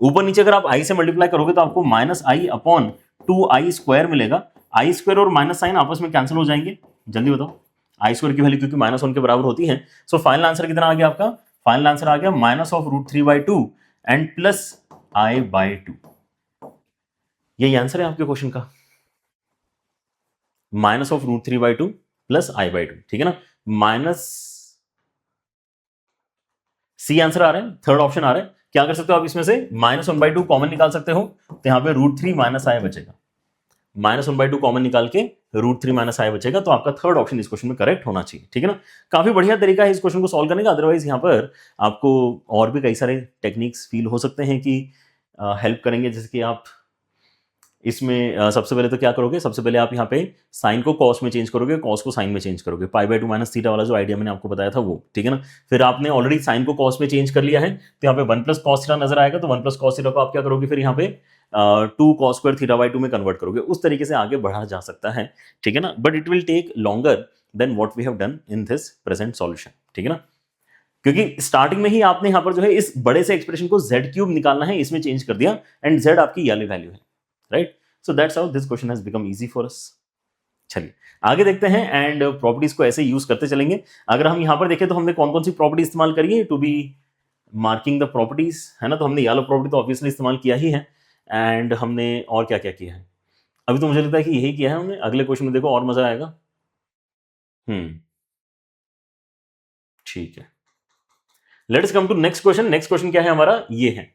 ऊपर नीचे अगर आप i से मल्टीप्लाई करोगे तो आपको -i/2i² मिलेगा। i स्क्वायर और माइनस साइन आपस में कैंसिल हो जाएंगे, जल्दी बताओ, i स्क्वायर की वैल्यू क्योंकि -1 के बराबर होती है। सो फाइनल आंसर कितना आ गया आपका, फाइनल आंसर आ गया -√3/2 एंड +i/2। यही आंसर है आपके क्वेश्चन का, -√3/2 +i/2। ठीक है ना, सी आंसर आ रहा है, थर्ड ऑप्शन आ रहा है। क्या कर सकते हो आप इसमें से -1/2 कॉमन निकाल सकते हो तो यहाँ पे √3 - i बचेगा, -1/2 कॉमन निकाल के √3 - i बचेगा, तो आपका थर्ड ऑप्शन इस क्वेश्चन में करेक्ट होना चाहिए। ठीक है ना, काफी बढ़िया तरीका है इस क्वेश्चन को सॉल्व करने का। अदरवाइज यहाँ पर आपको और भी कई सारे टेक्निक्स फील हो सकते हैं कि हेल्प करेंगे, जैसे कि आप इसमें सबसे पहले तो क्या करोगे, सबसे पहले आप यहाँ पे साइन को कॉस में चेंज करोगे, कॉस को साइन में चेंज करोगे, π/2 - थीटा वाला जो आइडिया मैंने आपको बताया था वो। ठीक है ना, फिर आपने ऑलरेडी साइन को कॉस में चेंज कर लिया है तो यहाँ पे 1 + cos थीटा नजर आएगा, तो 1 + cos थीटा को आप क्या करोगे, फिर यहाँ पे 2 cos² θ/2 में कन्वर्ट करोगे। उस तरीके से आगे बढ़ा जा सकता है। ठीक है ना, but it will take longer than what we have done in this present solution. ठीक है ना, क्योंकि स्टार्टिंग में ही आपने यहाँ पर जो है इस बड़े से एक्सप्रेशन को z³ निकालना है, इसमें चेंज कर दिया एंड z आपकी वाली वैल्यू है, right. So that's how this question has become easy for us. चलिए आगे देखते हैं एंड प्रॉपर्टीज को ऐसे यूज करते चलेंगे। अगर हम यहाँ पर देखें तो हमने कौन कौन सी प्रॉपर्टी इस्तेमाल करी है to be marking the properties, है ना। तो हमने येलो प्रॉपर्टी तो ऑब्वियसली इस्तेमाल किया ही है एंड हमने और क्या क्या किया है, अभी तो मुझे लगता है कि यही किया है हमने। अगले क्वेश्चन में देखो और मजा आएगा। ठीक है, let's come to next question. Next question क्या है हमारा, ये है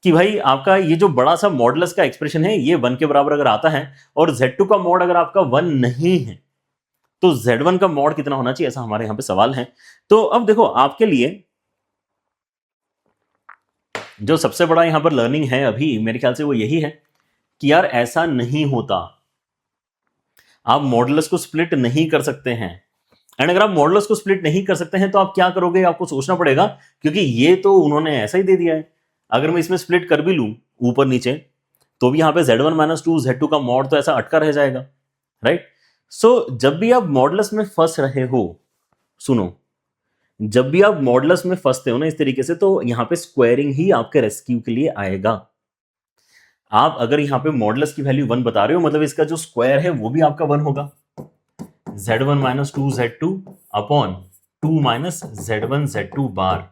कि भाई आपका ये जो बड़ा सा मॉडुलस का एक्सप्रेशन है ये 1 के बराबर अगर आता है और Z2 का मॉड अगर आपका 1 नहीं है तो Z1 का मॉड कितना होना चाहिए, ऐसा हमारे यहां पे सवाल है। तो अब देखो आपके लिए जो सबसे बड़ा यहां पर लर्निंग है अभी मेरे ख्याल से वो यही है कि यार ऐसा नहीं होता, आप मॉडुलस को स्प्लिट नहीं कर सकते हैं। एंड अगर आप मॉडुलस को स्प्लिट नहीं कर सकते हैं तो आप क्या करोगे, आपको सोचना पड़ेगा, क्योंकि ये तो उन्होंने ऐसा ही दे दिया है। अगर मैं इसमें स्प्लिट कर भी लूं ऊपर नीचे तो भी यहां पे Z1 - 2 Z2 का मॉड तो ऐसा अटका रह जाएगा, राइट। सो जब भी आप मॉडुलस में फंस रहे हो, सुनो, जब भी आप मॉडुलस में फंसते हो ना इस तरीके से, तो यहां पे स्क्वायरिंग ही आपके रेस्क्यू के लिए आएगा। आप अगर यहां पे मॉडुलस की वैल्यू 1 बता रहे हो मतलब इसका जो स्क्वायर है वो भी आपका 1 होगा। Z1 - 2 Z2 upon 2 - Z1 Z2 बार,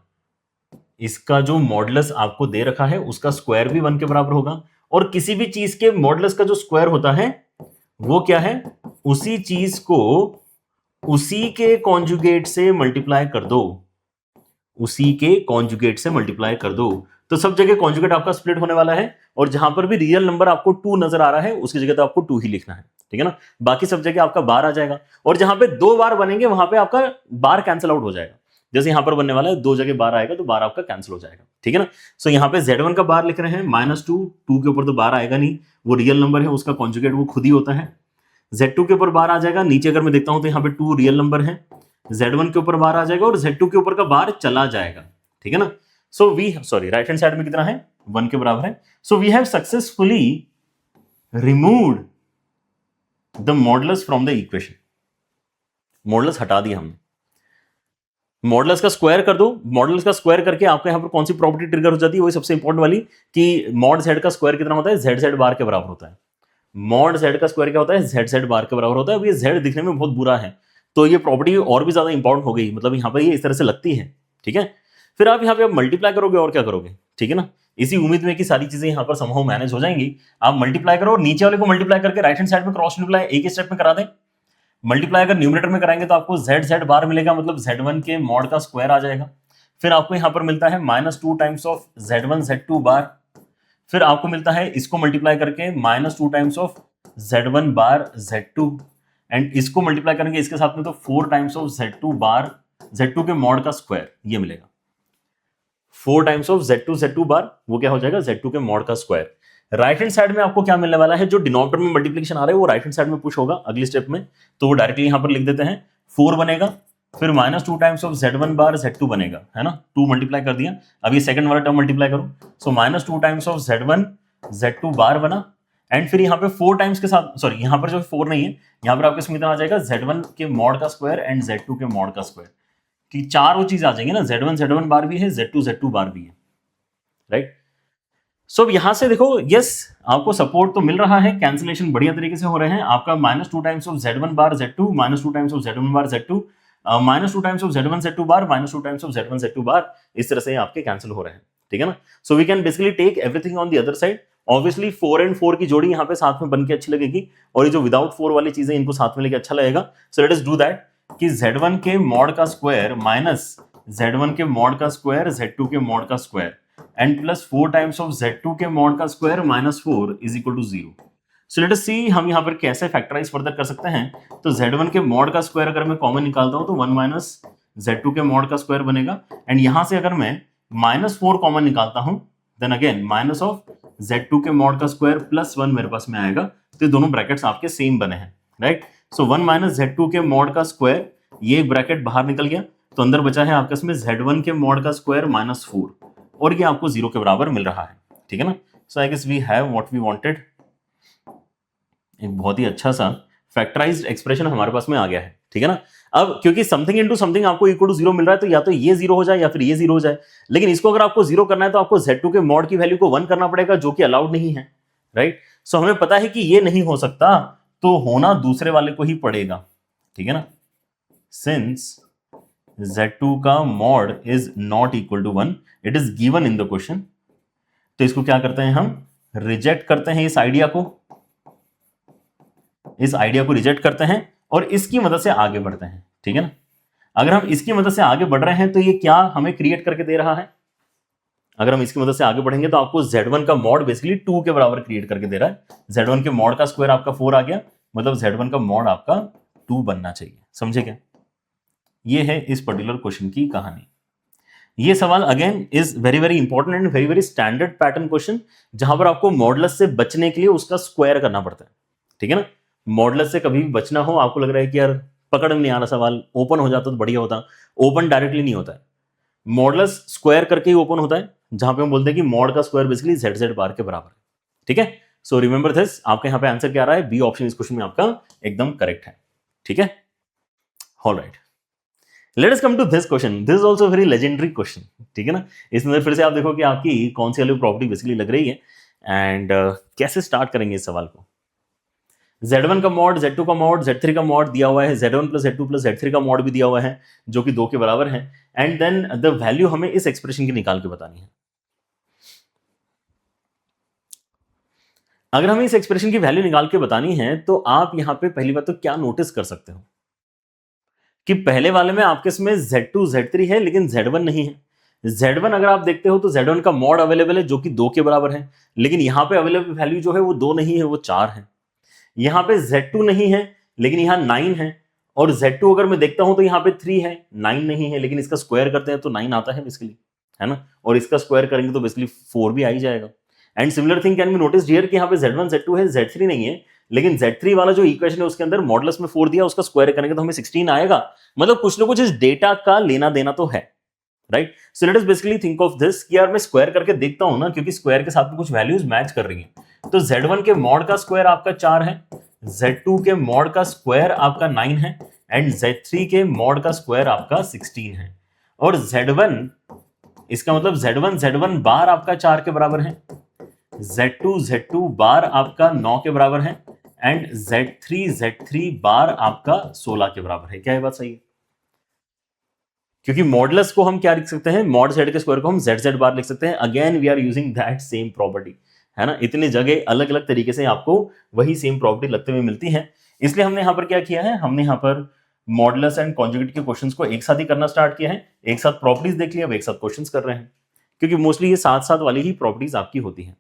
इसका जो मॉडुलस आपको दे रखा है उसका स्क्वायर भी 1 के बराबर होगा। और किसी भी चीज के मॉडुलस का जो स्क्वायर होता है वो क्या है, उसी चीज को उसी के कॉन्जुगेट से मल्टीप्लाई कर दो, उसी के कॉन्जुगेट से मल्टीप्लाई कर दो। तो सब जगह कॉन्जुगेट आपका स्प्लिट होने वाला है और जहां पर भी रियल नंबर आपको 2 नजर आ रहा है उसकी जगह तो आपको 2 ही लिखना है। ठीक है ना। बाकी सब जगह आपका बार आ जाएगा, और जहां पे 2 बार बनेंगे वहां पे आपका बार कैंसिल आउट हो जाएगा। जैसे यहां पर बनने वाला है 2 जगह बार आएगा तो बार आपका कैंसिल हो जाएगा, ठीक है ना। सो यहाँ पे Z1 का बार लिख रहे हैं -2, 2 के ऊपर तो बार आएगा नहीं, वो रियल नंबर है, उसका कॉन्जुगेट वो खुद ही होता है। Z2 के ऊपर बार आ जाएगा, नीचे अगर मैं देखता हूं तो यहाँ पे 2 रियल नंबर है, Z1 के ऊपर बार आ जाएगा और Z2 के ऊपर का बार चला जाएगा, ठीक है ना। सो राइट हैंड साइड में कितना है, 1 के बराबर है। So we have successfully removed the modulus from the equation. Modulus हटा दिया हमने, मॉडुलस का स्क्वायर कर दो, मॉडुलस का स्क्वायर करके आपके यहां पर कौन सी प्रॉपर्टी ट्रिगर हो जाती है, वही सबसे इंपॉर्टेंट वाली कि मॉड z का स्क्वायर कितना होता है, z बार के बराबर होता है। मॉड z का स्क्वायर क्या होता है, z बार के बराबर होता है। अब ये z दिखने में बहुत बुरा है तो ये प्रॉपर्टी और भी ज्यादा इंपॉर्टेंट हो गई, मतलब यहाँ पर ये इस तरह से लगती है, ठीक है। फिर आप यहाँ पे मल्टीप्लाई करोगे और क्या करोगे, ठीक है ना, इसी उम्मीद में कि सारी चीजें यहाँ पर समहाउ मैनेज हो जाएंगी। आप मल्टीप्लाई करो और नीचे वाले को मल्टीप्लाई करके राइट हैंड साइड में क्रॉस मल्टीप्लाई एक ही स्टेप में करा दें। मल्टीप्लाई अगर न्यूमरेटर में कराएंगे तो आपको z बार मिलेगा, मतलब z1 के मॉड का स्क्वायर आ जाएगा। फिर आपको यहां पर मिलता है -2 टाइम्स ऑफ z1 z2 बार। फिर आपको मिलता है इसको मल्टीप्लाई करके -2 times of z1 bar z2, and इसको मल्टीप्लाई करेंगे इसके साथ में तो 4 times of z2 bar z2 के मॉड का स्क्वायर, ये मिलेगा 4 टाइम्स ऑफ z2 बार, वो क्या हो जाएगा z2 के मॉड का स्क्वायर। राइट हैंड साइड में आपको क्या मिलने वाला है, जो डिनोमिनेटर में मल्टीप्लिकेशन आ रहा है वो राइट हैंड साइड में पुश होगा अगली स्टेप में, तो वो डायरेक्टली यहां पर लिख देते हैं 4 बनेगा, फिर -2 times of z1 bar z2 बनेगा, है ना, 2 मल्टीप्लाई कर दिया। अब ये सेकंड वाला टर्म मल्टीप्लाई करो, सो -2 टाइम्स ऑफ z1 z2 बार बना, एंड फिर यहाँ पे 4 टाइम्स के साथ, सॉरी यहाँ पर जो 4 नहीं है, यहाँ पर आपके इसमें आ जाएगा z1 के मॉड का स्क्वायर एंड z2 के मॉड का स्क्वायर, कि चारों चीज आ जाएंगे ना, z1 बार भी है, z2 बार भी है, राइट। सो यहां से देखो, यस आपको सपोर्ट तो मिल रहा है, कैंसिलेशन बढ़िया तरीके से हो रहे हैं। आपका -2 times of z1 bar z2, -2 times of z1 bar z2, -2 times of z1 z2 bar, -2 times of z1 z2 बार, इस तरह से आपके कैंसिल हो रहे हैं, ठीक है ना। So we can basically take everything on the other side. Obviously 4 and 4 की जोड़ी यहाँ पे साथ में बन के अच्छी लगेगी, और ये जो विदाउट 4 वाली चीजें इनको साथ में लेके अच्छा लगेगा। सो लेट अस डू दैट कि z1 के मॉड का स्क्वायर माइनस z1 के मॉड का स्क्वायर z2 के मॉड का square and plus 4 times of z2 के मॉड का square -4 is equal to 0। So let us see हम यहाँ पर कैसे फैक्टराइज फर्दर कर सकते हैं। तो z1 के मॉड का स्क्वायर अगर मैं कॉमन निकालता हूं तो 1 माइनस z2 के मॉड का स्क्वायर बनेगा, एंड यहां से अगर मैं -4 कॉमन निकालता हूं then again minus of z2 के मॉड का स्क्वायर प्लस 1 मेरे पास में आएगा, तो ये दोनों ब्रैकेट्स आपके सेम बने हैं, राइट। सो 1 माइनस z2 के मॉड का स्क्वायर, ये एक ब्रैकेट बाहर निकल गया, तो अंदर बचा है आपके इसमें z1 के मॉड का स्क्वायर -4, और ये आपको 0 के बराबर मिल रहा है, ठीक है ना। So I guess we have what we wanted. एक बहुत ही अच्छा सा फैक्टराइज्ड एक्सप्रेशन हमारे पास में आ गया है, ठीक है ना। अब क्योंकि समथिंग इनटू समथिंग आपको इक्वल टू 0 मिल रहा है, तो या तो ये 0 हो जाए या फिर ये 0 हो जाए, लेकिन इसको अगर आपको 0 करना है तो आपको z2 के मॉड की वैल्यू को 1 करना पड़ेगा, जो कि अलाउड नहीं है, राइट। सो हमें पता है कि ये नहीं हो सकता, तो होना दूसरे वाले को ही पड़ेगा, ठीक है ना। सिंस z2 का mod is not equal to 1, it is given in the question, तो इसको क्या करते हैं, हम रिजेक्ट करते हैं, इस आइडिया को रिजेक्ट करते हैं और इसकी मदद से आगे बढ़ते हैं, ठीक है ना। अगर हम इसकी मदद से आगे बढ़ रहे हैं तो ये क्या हमें क्रिएट करके दे रहा है, अगर हम इसकी मदद से आगे बढ़ेंगे तो आपको z1 का मॉड बेसिकली 2 के बराबर क्रिएट करके दे रहा है। z1 के मॉड का स्क्वायर आपका 4 आ गया, मतलब z1 का मॉड आपका 2 बनना चाहिए, समझे क्या। ये है इस पर्टिकुलर क्वेश्चन की कहानी। ये सवाल again is very very important and very very standard pattern question, जहां पर आपको मॉडुलस से बचने के लिए उसका स्क्वायर करना पड़ता है, ठीक है ना। मॉडुलस से कभी भी बचना हो, आपको लग रहा है कि यार पकड़ में नहीं आ रहा सवाल, ओपन हो जाता तो बढ़िया होता, ओपन डायरेक्टली नहीं होता है, मॉडुलस स्क्वायर करके ही ओपन होता है, जहां पे हम बोलते हैं कि मॉड का स्क्वायर बेसिकली z बार के बराबर है, ठीक है। सो रिमेंबर दिस, आपके यहाँ पे आंसर क्या आ रहा है, बी ऑप्शन इस क्वेश्चन में आपका एकदम करेक्ट है, ठीक है। Alright, let us come to this question, this is also very legendary question, ठीक है ना। इसमें फिर से आप देखो कि आपकी कौन सी वाली प्रॉपर्टी बेसिकली लग रही है, एंड कैसे स्टार्ट करेंगे इस सवाल को। z1 का मॉड, z2 का मॉड, z3 का मॉड दिया हुआ है, z1 plus z2 plus z3 का मॉड भी दिया हुआ है, जो कि 2 के बराबर है, एंड देन द वैल्यू हमें इस एक्सप्रेशन की निकाल के बतानी है। अगर हमें इस एक्सप्रेशन की वैल्यू निकाल के बतानी है तो आप यहां पे पहली बात तो क्या नोटिस कर सकते हो कि पहले वाले में आपके इसमें z2 z3 है लेकिन z1 नहीं है। z1 अगर आप देखते हो तो z1 का मॉड अवेलेबल है जो कि 2 के बराबर है, लेकिन यहां पे अवेलेबल वैल्यू जो है वो 2 नहीं है, वो 4 है। यहां पे Z2 नहीं है लेकिन यहां 9 है, और Z2 अगर मैं देखता हूं तो यहां पे 3 है, 9 नहीं है, लेकिन इसका स्क्वायर करते हैं तो 9 आता है बेसिकली, है ना, और इसका स्क्वायर करेंगे तो बेसिकली 4 भी आ ही जाएगा। And similar thing can be noticed here कि यहां पे Z1 Z2 है, Z3 नहीं है, लेकिन Z3 वाला जो इक्वेशन है उसके अंदर मॉडुलस में 4 दिया, उसका स्क्वायर करेंगे तो हमें 16 आएगा। मतलब कुछ ना कुछ इस डेटा का लेना देना तो है, right. So let us basically think of this कि यार मैं स्क्वायर करके देखता हूं ना, क्योंकि स्क्वायर के साथ में कुछ वैल्यूज मैच कर रही हैं। तो Z1 के मॉड का स्क्वायर आपका 4 है, Z2 के मॉड का स्क्वायर आपका 9 है, एंड Z3 के मॉड का स्क्वायर आपका 16 है। और Z1, इसका मतलब Z1 बार आपका 4 के बराबर है, Z2 बार आपका 9 के बराबर है, एंड Z3 बार आपका 16 के बराबर है। क्या ये बात सही है? क्योंकि मॉडुलस को हम क्या लिख सकते हैं, मॉड Z के स्क्वायर को हम ZZ बार लिख सकते हैं। Again we are using that same property, है ना। इतने जगह अलग अलग तरीके से आपको वही सेम प्रॉपर्टी लगते हुए मिलती है, इसलिए हमने यहां पर क्या किया है, हमने यहां पर मॉडुलस एंड कॉन्जुगेट के क्वेश्चंस को एक साथ ही करना स्टार्ट किया है। एक साथ प्रॉपर्टीज देख लिया, अब एक साथ क्वेश्चंस कर रहे हैं, क्योंकि मोस्टली ये साथ साथ वाली ही प्रॉपर्टीज आपकी होती हैं।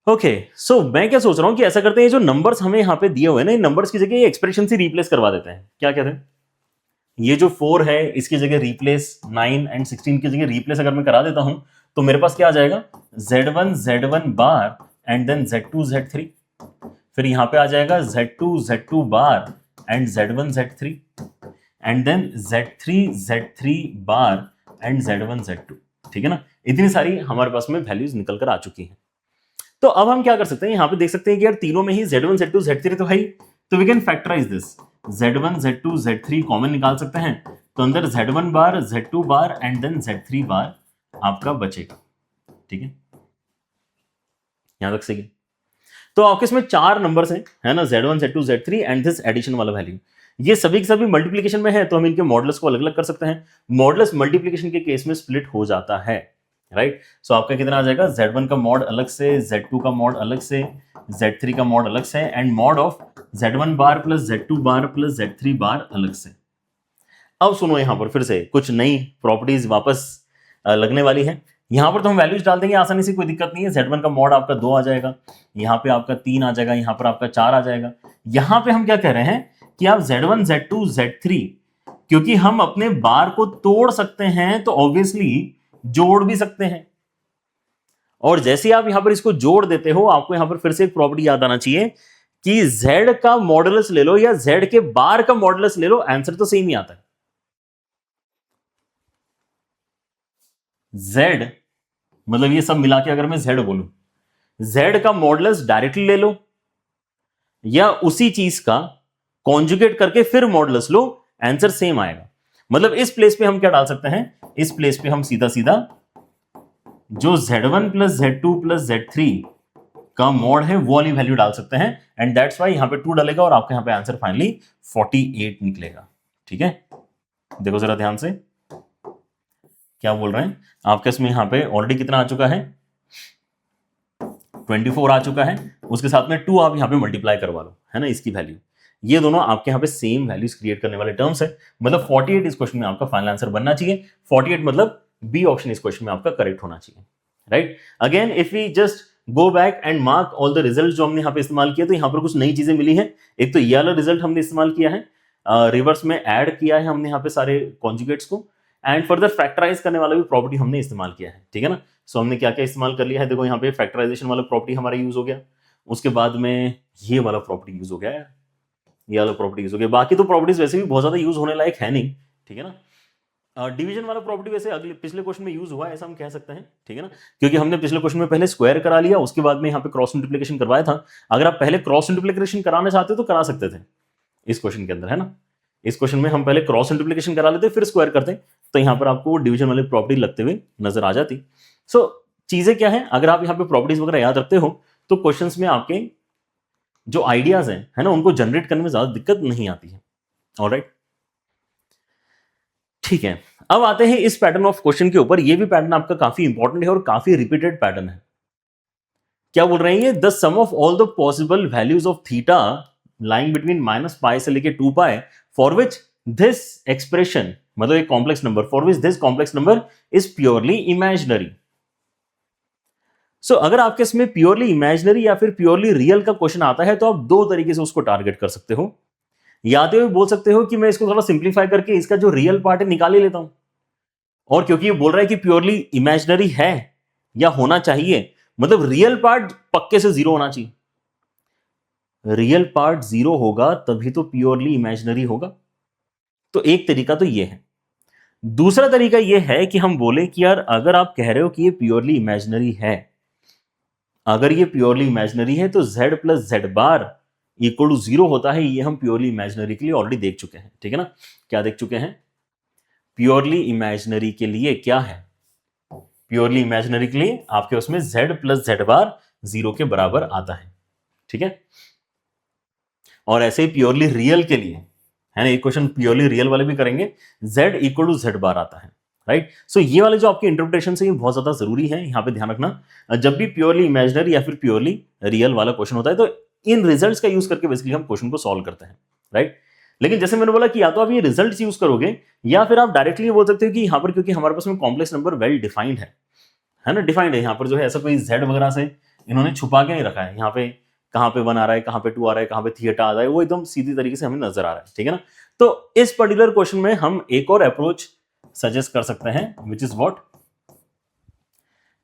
ओके, सो मैं क्या सोच रहा हूं कि ऐसा करते हैं, जो नंबर्स हमें यहाँ पे दिए हुए हैं ना, इन नंबर्स की जगह ये एक्सप्रेशन से रिप्लेस करवा देते हैं। क्या कहते हैं, ये जो 4 है इसकी जगह रिप्लेस 9 एंड 16 की जगह रिप्लेस अगर मैं करा देता हूं तो मेरे पास क्या आ जाएगा, Z1 bar and then Z2 Z3, फिर यहां पे आ जाएगा Z2 bar and Z1 Z3, and then Z3 bar and Z1 Z2। ठीक है ना, इतनी सारी हमारे पास में वैल्यूज निकल कर आ चुकी हैं। तो अब हम क्या कर सकते हैं, यहां पे देख सकते हैं कि यार तीनों में ही Z1 Z2 Z3 तो है ही, तो we can factorise this. Z1 Z2 Z3 common निकाल सकते हैं, तो अंदर Z1 bar Z2 bar and then Z3 बार आपका बचेगा। ठीक है, यहां तक सही है। तो आपके इसमें 4 नंबर्स हैं, है ना, Z1 Z2 Z3 and this addition वाला वैल्यू, ये सभी के सभी मल्टीप्लिकेशन में है, तो हम इनके मॉडुलस को अलग अलग कर सकते हैं। मॉडुलस मल्टीप्लिकेशन के केस में स्प्लिट हो जाता है, राइट। सो आपका कितना आ जाएगा, Z1 का मॉड अलग से, Z2 का मॉड अलग से, Z3 का मॉड अलग से, and mod of Z1 bar plus Z2 bar plus Z3 बार अलग से। अब सुनो, यहां पर फिर से कुछ नई प्रॉपर्टीज वापस लगने वाली है। यहां पर तो हम वैल्यूज डाल देंगे आसानी से, कोई दिक्कत नहीं है। Z1 का मॉड आपका 2 आ जाएगा, यहां पे आपका 3 आ जाएगा, यहां पर आपका 4 आ जाएगा। यहां पे हम क्या कह रहे हैं कि आप Z1 Z2 Z3, क्योंकि हम अपने बार को तोड़ सकते हैं तो ऑब्वियसली जोड़ भी सकते हैं, और जैसे आप यहां पर इसको जोड़ देते हो, आपको यहां पर फिर से एक प्रॉपर्टी याद आना चाहिए कि Z का मॉडुलस ले लो या Z के बार का मॉडुलस ले लो, आंसर तो सेम ही आता है। Z मतलब ये सब मिला के अगर मैं Z बोलूं, Z का मॉडुलस डायरेक्टली ले लो या उसी चीज का कॉन्जुगेट करके फिर मॉडुलस लो, आंसर सेम आएगा। मतलब इस प्लेस पे हम क्या डाल सकते हैं, इस प्लेस पे हम सीधा सीधा जो Z1 plus Z2 plus Z3 का मॉड है वो वाली वैल्यू डाल सकते हैं, एंड दैट्स वाई यहां पे 2 डालेगा और आपका यहां पे आंसर फाइनली 48 निकलेगा। ठीक है, देखो जरा ध्यान से क्या बोल रहे हैं। आपके इसमें यहां पे ऑलरेडी कितना आ चुका है, 24 आ चुका है, उसके साथ में 2 आप यहां पे मल्टीप्लाई करवा लो, है ना, इसकी वैल्यू। ये दोनों आपके यहां पे सेम वैल्यूज क्रिएट करने वाले टर्म्स है। मतलब 48 इस क्वेश्चन में आपका फाइनल आंसर बनना चाहिए। 48 मतलब बी ऑप्शन इस क्वेश्चन में आपका करेक्ट होना चाहिए, right. Again if we just go back and mark all the result जो हमने यहां पे इस्तेमाल किया, तो यहां पर कुछ नई चीजें मिली है। एक तो ये वाला रिजल्ट हमने इस्तेमाल किया है, रिवर्स में ऐड किया है हमने यहाँ पे सारे कॉन्जुगेट्स को, एंड फर्दर फैक्टराइज करने वाला भी प्रॉपर्टी हमने इस्तेमाल किया है। ठीक है ना, सो हमने क्या क्या इस्तेमाल कर लिया है, देखो यहाँ पे फैक्टराइजेशन वाला प्रॉपर्टी हमारा यूज हो गया, उसके बाद में ये वाला प्रॉपर्टी यूज हो गया है, ये वाला प्रॉपर्टी यूज हो गया। बाकी तो प्रॉपर्टीज वैसे भी बहुत ज्यादा यूज होने लायक है नहीं, ठीक है ना। डिवीजन वाला प्रॉपर्टी वैसे अगले पिछले क्वेश्चन में यूज हुआ है, ऐसा हम कह सकते हैं, ठीक है ना, क्योंकि हमने पिछले क्वेश्चन में पहले स्क्वायर करा लिया, उसके बाद में यहाँ पे क्रॉस मल्टीप्लिकेशन करवाया था। अगर आप पहले क्रॉस मल्टीप्लिकेशन कराना चाहते हो तो करा सकते थे इस क्वेश्चन के अंदर, है ना। इस क्वेश्चन में हम पहले क्रॉस मल्टीप्लिकेशन करा लेते फिर स्क्वायर करते, तो यहाँ पर आपको डिवीजन वाली प्रॉपर्टी लगते हुए नजर आ जाती। सो चीजें क्या है, अगर आप यहाँ पे प्रॉपर्टीज वगैरह याद रखते हो तो क्वेश्चंस में आपके जो आइडियाज हैं, है ना, उनको जनरेट करने में ज्यादा दिक्कत नहीं आती है। ऑलराइट, ठीक है। अब आते हैं इस पैटर्न ऑफ क्वेश्चन के ऊपर। ये भी पैटर्न आपका काफी इंपॉर्टेंट है और काफी रिपीटेड पैटर्न है। क्या बोल रहे हैं ये, the sum of all the possible values of theta lying between -π से लेके 2π फॉर विच दिस एक्सप्रेशन, मतलब एक complex number for which this complex number is purely imaginary. So अगर आपके इसमें प्योरली इमेजिनरी या फिर प्योरली रियल का क्वेश्चन आता है तो आप दो तरीके से उसको टारगेट कर सकते हो। या तो ये बोल सकते हो कि मैं इसको थोड़ा सिंप्लीफाई करके इसका जो रियल पार्ट है निकाल ही लेता हूं, और क्योंकि ये बोल रहा है कि प्योरली इमेजिनरी है या होना चाहिए, मतलब रियल पार्ट पक्के से जीरो होना चाहिए। रियल पार्ट जीरो होगा तभी तो प्योरली इमेजिनरी होगा। तो एक तरीका तो ये है। दूसरा तरीका ये है कि हम बोले कि यार अगर आप कह रहे हो कि ये प्योरली इमेजिनरी है, अगर ये प्योरली इमेजिनरी है तो z plus Z bar equal to zero होता है। ये हम प्योरली इमेजिनरी के लिए ऑलरेडी देख चुके हैं, ठीक है ना। क्या देख चुके हैं? प्योरली इमेजिनरी के लिए क्या है? प्योरली इमेजिनरी के लिए आपके उसमें z प्लस जेड बार जीरो के बराबर आता है, ठीक है। और ऐसे ही प्योरली रियल के लिए है ना, एक क्वेश्चन प्योरली रियल वाले भी करेंगे, z इक्वल टू जेड बार आता है, राइट। सो ये वाले जो आपके इंटरप्रिटेशन है ये बहुत ज्यादा जरूरी है, यहां पे ध्यान रखना। जब भी प्योरली इमेजिनरी या फिर प्योरली रियल वाला क्वेश्चन होता है तो इन रिजल्ट्स का यूज करके बेसिकली हम क्वेश्चन को सॉल्व करते हैं, राइट। लेकिन जैसे मैंने बोला कि या तो आप ये रिजल्ट्स यूज करोगे या फिर आप डायरेक्टली बोल सकते हो कि यहां पर क्योंकि हमारे पास में कॉम्प्लेक्स नंबर वेल डिफाइंड है ना, डिफाइंड है। यहाँ पर जो है ऐसा कोई z वगैरह से इन्होंने छुपा के नहीं रखा है। यहाँ पे कहाँ पे 1 आ रहा है, कहाँ पे 2 आ रहा है, कहाँ पे थीटा आ रहा है, वो एकदम सीधी तरीके से हमें नजर आ रहा है, ठीक है ना। तो इस पर्टिकुलर क्वेश्चन में हम एक और अप्रोच सजेस्ट कर सकते हैं, विच इज व्हाट,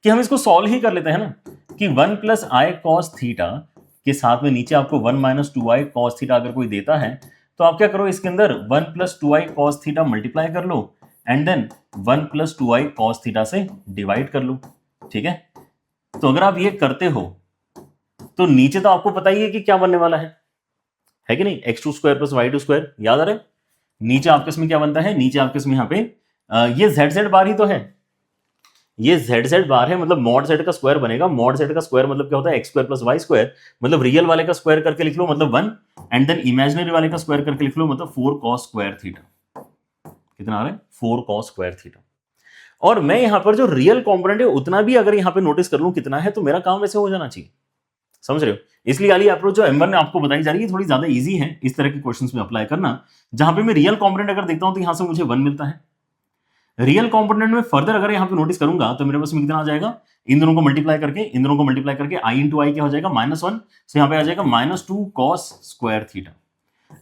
कि हम इसको सॉल्व ही कर लेते हैं ना, कि 1 प्लस आई कॉस थीटा के साथ में नीचे आपको 1 माइनस 2i कॉस थीटा अगर कोई देता है तो आप क्या करो, इसके अंदर 1 plus 2i cos theta multiply कर लो and then 1 plus 2i cos theta से डिवाइड कर लो, ठीक है। तो अगर आप ये करते हो तो नीचे तो आपको पता ही है कि क्या बनने वाला है कि नहीं, x2 square plus y2 square, याद आ रहा है। नीचे आपके इसमें क्या बनता है, नीचे आपके इसमें यहाँ पे ये z बार ही तो है, ये z बार है, मतलब मॉड z का स्क्वायर बनेगा। मॉड z का स्क्वायर मतलब क्या होता है, x square plus y square, मतलब रियल वाले का स्क्वायर करके लिख लो मतलब 1 एंड देन इमेजिनरी वाले का स्क्वायर करके लिख लो मतलब 4 cos स्क्वायर थीटा। कितना आ रहा है, 4 cos स्क्वायर थीटा। और मैं यहां पर जो रियल कॉम्पोनेंट है उतना भी अगर यहां पे नोटिस कर लूं कितना है, तो मेरा काम वैसे हो जाना चाहिए, समझ रहे हो। इसलिए वाली अप्रोच जो M1 ने आपको बताई जा रही है थोड़ी ज्यादा इजी है इस तरह के क्वेश्चंस में अप्लाई करना, जहां पे मैं रियल कॉम्पोनेंट अगर देखता हूं तो यहां से मुझे 1 मिलता है। रियल कॉम्पोनेंट में फर्दर अगर यहां पे नोटिस करूंगा तो मेरे पास में कितना आ जाएगा, इन दोनों को मल्टीप्लाई करके, इन दोनों को मल्टीप्लाई करके i इंटू आई क्या हो जाएगा, -1, सो यहां पे आ जाएगा -2 cos स्क्वायर थीटा।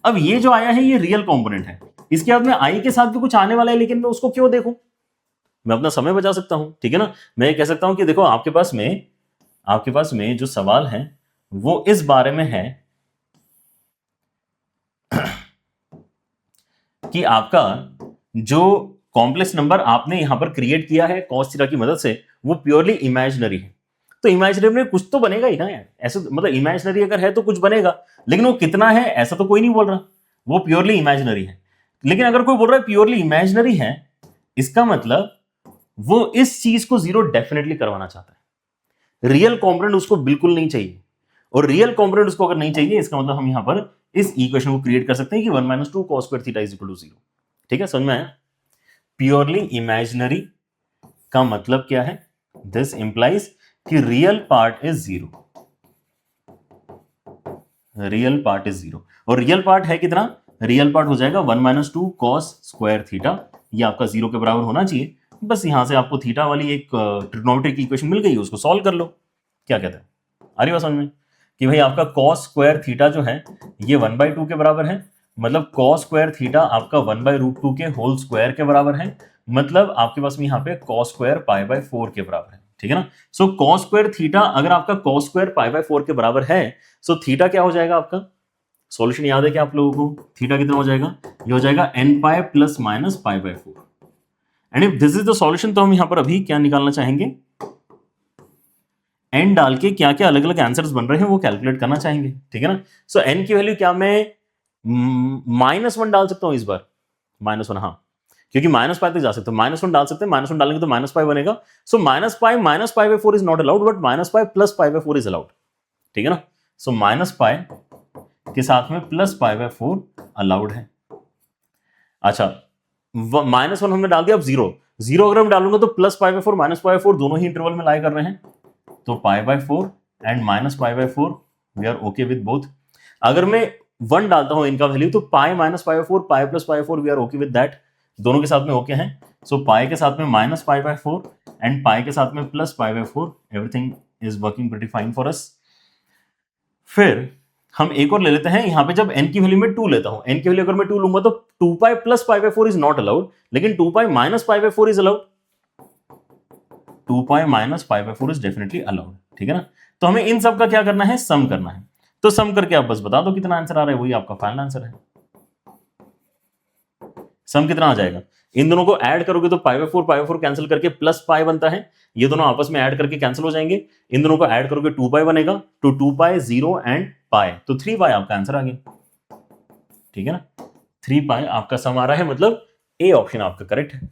अब ये जो आया है ये रियल कॉम्पोनेंट है, इसके बाद में i के साथ भी कुछ आने वाला है, लेकिन मैं उसको क्यों देखूं, मैं अपना समय बचा सकता हूं, ठीक है ना। मैं कह सकता हूं कि देखो आपके पास में जो सवाल है वो इस बारे में है कि आपका जो कॉम्प्लेक्स नंबर आपने यहां पर क्रिएट किया है cos थीटा की मदद से वो प्योरली इमेजिनरी है। तो इमेजिनरी में कुछ तो बनेगा ही ना यार, ऐसे मतलब इमेजिनरी अगर है तो कुछ बनेगा, लेकिन वो कितना है ऐसा तो कोई नहीं बोल रहा, वो प्योरली इमेजिनरी है। लेकिन अगर कोई बोल रहा है प्योरली इमेजिनरी है, इसका मतलब वो इस चीज को जीरो डेफिनेटली करवाना चाहता है। रियल कॉम्पोनेंट उसको बिल्कुल नहीं चाहिए, और रियल कॉम्पोनेंट उसको अगर नहीं चाहिए इसका मतलब हम यहां पर इस इक्वेशन को क्रिएट कर सकते हैं कि 1 minus 2 cos square theta is equal to 0, ठीक है, समझ में आया। प्योरली इमेजिनरी का मतलब क्या है, दिस इंप्लाइज कि real part is 0, real part is 0, और रियल पार्ट है कितना, रियल पार्ट हो जाएगा 1 माइनस 2 cos स्क्वायर थीटा, ये आपका 0 के बराबर होना चाहिए। बस यहां से आपको थीटा वाली एक ट्रिग्नोमेट्रिक इक्वेशन मिल गई, उसको सॉल्व कर लो। क्या कहते हैं, आ रही बात समझ में, कि भाई आपका cos स्क्वायर थीटा जो है ये 1/2 के बराबर है, मतलब cos स्क्वायर थीटा आपका 1/√2 के होल स्क्वायर के बराबर है, मतलब आपके पास में यहाँ पे cos स्क्वायर π/4 के बराबर है, ठीक है ना। सो cos स्क्वायर थीटा अगर आपका cos स्क्वायर π/4 के बराबर है, सो थीटा क्या हो जाएगा आपका, सॉल्यूशन याद है क्या आप लोगों को, थीटा कितना हो जाएगा, ये हो जाएगा nπ plus minus π/4। And if this is the solution, तो हम यहां पर अभी क्या निकालना चाहेंगे, n डाल के क्या क्या अलग अलग आंसर्स बन रहे हैं वो कैलकुलेट करना चाहेंगे, ठीक है ना। सो n की वैल्यू क्या मैं -1 डाल सकता हूं इस बार, -1, हाँ, क्योंकि -π तक जा सकते हैं, -1 डाल सकते हैं, -1 डालेंगे तो -π बनेगा। So -π minus π/4 is not allowed, but -π plus π/4 is allowed, ठीक है ना। सो -π के साथ में प्लस π/4 अलाउड है। अच्छा, -1 हमने डाल दिया, अब 0 अगर हम डालूंगा तो प्लस π/4 माइनस π/4 दोनों ही इंटरवल में लाई कर रहे हैं, तो π/4 and minus π/4 we are okay with both. अगर मैं 1 डालता हूं इनका वैल्यू, तो pi minus π/4 pi plus π/4 we are okay with that, दोनों के साथ में ओके हैं। सो पाई के साथ में -π/4 एंड पाई के साथ में plus π/4, everything is working pretty fine for us. फिर हम एक और ले लेते हैं, यहां पे जब n की वैल्यू में 2 लेता हूं, n की वैल्यू अगर मैं 2 लूंगा तो 2 pi plus pi by 4 is not allowed, लेकिन 2 pi minus pi by 4 is allowed. 2 pi minus pi by 4 is definitely allowed, ठीक है ना। तो हमें इन सब का क्या करना है, सम करना है। तो सम करके आप बस बता दो कितना आंसर आ रहा है, वही आपका फाइनल आंसर है। सम कितना आ जाएगा, इन दोनों को ऐड करोगे तो पाई बाय 4 कैंसिल करके प्लस पाई बनता है, ये दोनों आपस में ऐड करके कैंसिल हो जाएंगे। इन दोनों को ऐड करोगे 2 पाई बनेगा, तो 2 पाई 0 एंड पाई, तो 3 पाई आपका आंसर आ गया, ठीक है ना। 3 पाई आपका सम आ रहा है, मतलब ए ऑप्शन आपका करेक्ट है,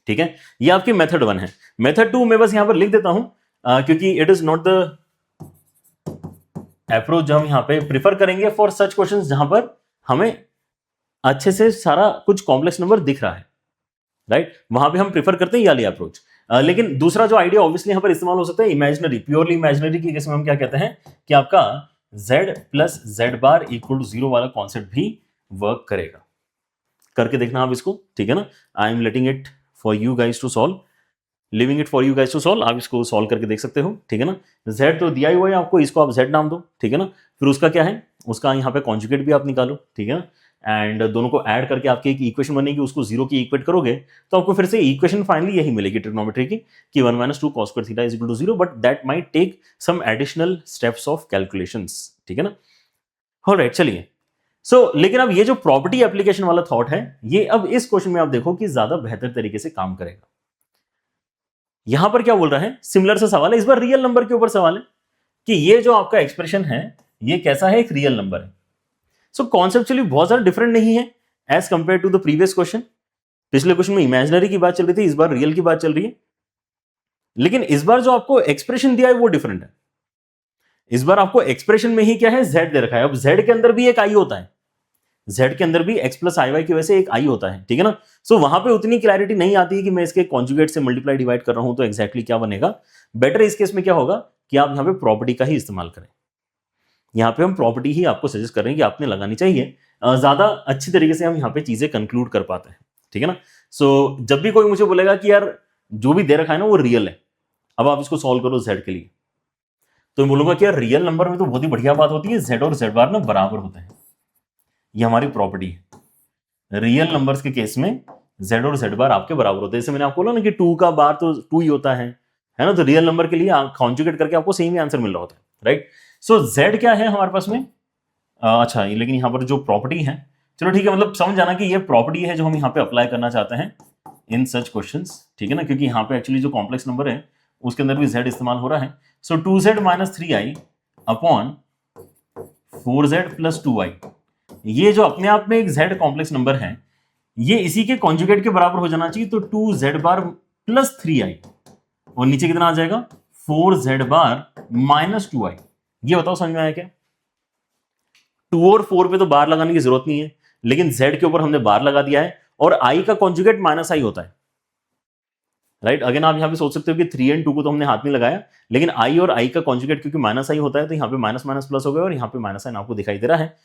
ठीक है। ये आपकी मेथड 1 है। मेथड 2 मैं बस यहां पर लिख देता हूं, क्योंकि it is not the approach जो हम यहां पे प्रिफर करेंगे फॉर सच क्वेश्चंस जहां पर हमें अच्छे से सारा कुछ कॉम्प्लेक्स नंबर दिख रहा है, राइट, वहां पे हम प्रिफर करते हैं ये वाली अप्रोच। लेकिन दूसरा जो आइडिया ऑब्वियसली यहां पर इस्तेमाल हो सकता है, इमेजिनरी, प्योरली इमेजिनरी की केस में हम क्या कहते हैं कि आपका z plus Z bar equal to 0 वाला कॉन्सेप्ट भी वर्क करेगा। करके देखना आप इसको, ठीक है ना। I am letting it for you guys to solve, living it for you guys to solve. आप इसको सॉल्व करके देख सकते हो, ठीक है ना। z तो दिया ही हुआ है आपको, इसको आप z नाम दो, ठीक है ना। फिर उसका क्या है, उसका यहाँ पे कॉन्जुगेट भी आप निकालो, ठीक है ना। एंड दोनों को ऐड करके आपकी एक इक्वेशन बनेगी, उसको 0 की इक्वेट करोगे तो आपको फिर से इक्वेशन फाइनली यही मिलेगी ट्रिग्नोमेट्री की, कि 1 - 2 cos square theta is equal to 0, but that might take some additional steps of calculations, ठीक है ना। ऑलराइट, चलिए। लेकिन अब ये जो प्रॉपर्टी एप्लीकेशन वाला थॉट है, ये अब इस क्वेश्चन में आप देखो कि ज्यादा बेहतर तरीके से काम करेगा। यहां पर क्या बोल रहा है, सिमिलर सा सवाल है, इस बार रियल नंबर के ऊपर सवाल है कि ये जो आपका एक्सप्रेशन है ये कैसा है, एक रियल नंबर है। सो कॉन्सेप्चुअली बहुत ज्यादा डिफरेंट नहीं है as compare to the previous question. पिछले क्वेश्चन में इमेजिनरी की बात चल रही थी, इस बार रियल की बात चल रही है, लेकिन इस बार जो आपको एक्सप्रेशन दिया है वो डिफरेंट है। इस बार आपको एक्सप्रेशन में ही क्या है, z दे रखा है। अब z के अंदर भी एक i होता है, z के अंदर भी x प्लस आई वाई की वजह से एक i होता है, ठीक है ना। वहां पे उतनी क्लैरिटी नहीं आती है कि मैं इसके कॉन्जुगेट से मल्टीप्लाई डिवाइड कर रहा हूं तो एक्जैक्टली क्या बनेगा। बेटर इस केस में क्या होगा कि आप यहां पे प्रॉपर्टी का ही इस्तेमाल करें। यहां पे हम प्रॉपर्टी ही आपको सजेस्ट कर रहे हैं कि आपने लगानी चाहिए, ज्यादा अच्छी तरीके से हम यहाँ पे चीजें कंक्लूड कर पाते हैं, ठीक है ना। जब भी कोई मुझे बोलेगा कि यार जो भी दे रखा है ना वो रियल है, अब आप इसको सॉल्व करो z के लिए, तो मैं बोलूंगा कि यार रियल नंबर में तो बहुत ही बढ़िया बात होती है, z और z बार ना बराबर होते हैं, ये हमारी प्रॉपर्टी है। रियल नंबर्स के केस में z और z बार आपके बराबर होते हैं। जैसे मैंने आपको बोला ना कि 2 का बार तो 2 ही होता है ना। तो रियल नंबर के लिए कॉन्जुगेट करके आपको सेम ही आंसर मिल रहा होता है, राइट। z क्या है हमारे पास में, अच्छा, लेकिन यहाँ पर जो प्रॉपर्टी है, चलो ठीक है, मतलब समझ जाना कि ये प्रॉपर्टी है जो हम यहाँ पे अप्लाई करना चाहते हैं इन सच क्वेश्चंस, ठीक है ना, क्योंकि यहाँ पे एक्चुअली जो कॉम्प्लेक्स नंबर है उसके अंदर भी z इस्तेमाल हो रहा है। 2z - 3i upon 4z plus 2i, ये जो अपने आप में एक z कॉम्प्लेक्स नंबर है, ये इसी के कॉन्जुगेट के बराबर हो जाना चाहिए। तो 2z बार प्लस 3i, और नीचे कितना आ जाएगा 4z बार माइनस 2i। ये बताओ समझ में आया क्या। 2 और 4 पे तो बार लगाने की जरूरत नहीं है, लेकिन z के ऊपर हमने बार लगा दिया है, और i का कॉन्जुगेट माइनस i होता है, राइट। अगेन आप यहां पे सोच सकते हो कि 3 और 2 को तो हमने हाथ में लगाया, लेकिन i और i का कॉन्जुगेट क्योंकि माइनस i होता है, तो यहाँ पे माइनस माइनस प्लस हो गया, और यहाँ पे माइनस साइन आपको दिखाई दे रहा है।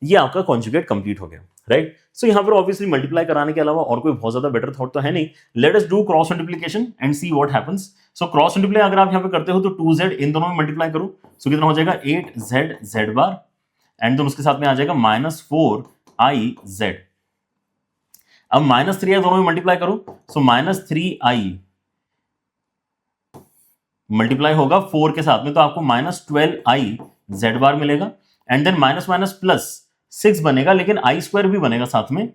ये आपका कॉन्जुगेट कंप्लीट हो गया, राइट। यहाँ पर ऑब्वियसली मल्टीप्लाई कराने के अलावा और कोई बहुत ज्यादा बेटर थॉट तो है नहीं। Let us do cross multiplication and see what happens. Cross multiply अगर आप यहाँ पे करते हो तो 2z इन दोनों में मल्टीप्लाई करो, कितना हो जाएगा 8z z bar, and then उसके साथ में आ जाएगा -4iz। अब -3i दोनों में मल्टीप्लाई करो, -3i मल्टीप्लाई होगा 4 के साथ में, तो आपको -12i z बार मिलेगा, and then minus minus plus 6 बनेगा, लेकिन i स्क्वायर भी बनेगा साथ में,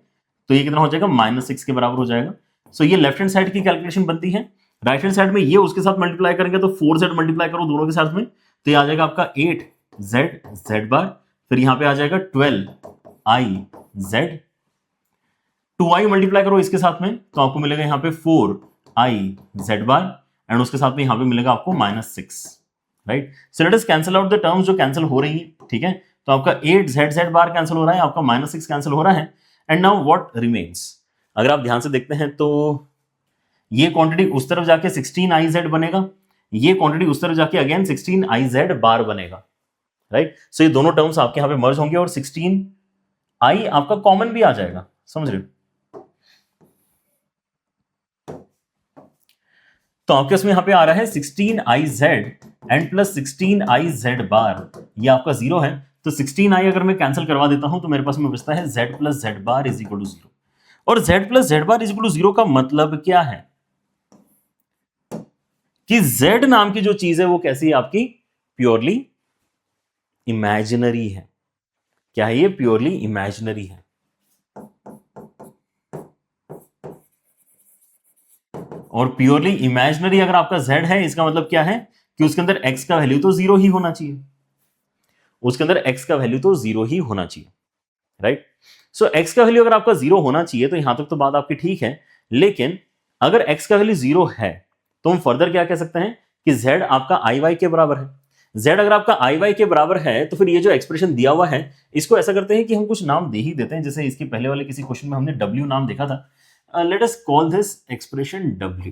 तो ये कितना हो जाएगा -6 के बराबर हो जाएगा। ये लेफ्ट हैंड साइड की कैलकुलेशन बनती है। राइट हैंड साइड में ये उसके साथ मल्टीप्लाई करेंगे तो 4z मल्टीप्लाई करो दोनों के साथ में, तो ये आ जाएगा आपका 8z z बार, फिर यहां पे आ जाएगा 12i z, 2i मल्टीप्लाई करो इसके साथ में तो आपको मिलेगा यहाँ पे 4i z बार, एंड उसके साथ में यहाँ पे मिलेगा आपको -6, right. So let us cancel out the terms जो कैंसिल हो रही है, ठीक है। तो आपका 8z बार कैंसिल हो रहा है, आपका -6 कैंसिल हो रहा है, एंड नाउ व्हाट रिमेन्स। अगर आप ध्यान से देखते हैं तो ये क्वांटिटी उस तरफ जाके 16iz बनेगा, ये क्वांटिटी उस तरफ जाके अगेन 16iz बार बनेगा, राइट। सो ये दोनों टर्म्स आपके यहां पे मर्ज होंगे और 16i आपका कॉमन भी आ जाएगा, समझ रहे हो। तो आपके उसमें यहां पे आ रहा है 16iz एंड प्लस 16iz बार, ये आपका 0 है। तो 16i अगर मैं कैंसिल करवा देता हूं तो मेरे पास में बचता है z plus Z bar is equal to 0। और z plus Z bar is equal to 0 का मतलब क्या है कि z नाम की जो चीज है वो कैसी है आपकी, प्योरली इमेजिनरी है। क्या है ये, प्योरली इमेजिनरी है। और प्योरली इमेजिनरी अगर आपका z है, इसका मतलब क्या है कि उसके अंदर x का वैल्यू तो 0 ही होना चाहिए, उसके अंदर x का वैल्यू तो 0 ही होना चाहिए, राइट। सो x का वैल्यू अगर आपका 0 होना चाहिए तो यहां तक तो बात आपकी ठीक है। लेकिन अगर x का वैल्यू 0 है तो हम फर्दर क्या कह सकते हैं कि z आपका आई वाई के बराबर है। z अगर आपका आई वाई के बराबर है तो फिर ये जो एक्सप्रेशन दिया हुआ है इसको ऐसा करते हैं कि हम कुछ नाम दे ही देते हैं। जैसे इसके पहले वाले किसी क्वेश्चन में हमने w नाम देखा था। Let us call this expression w,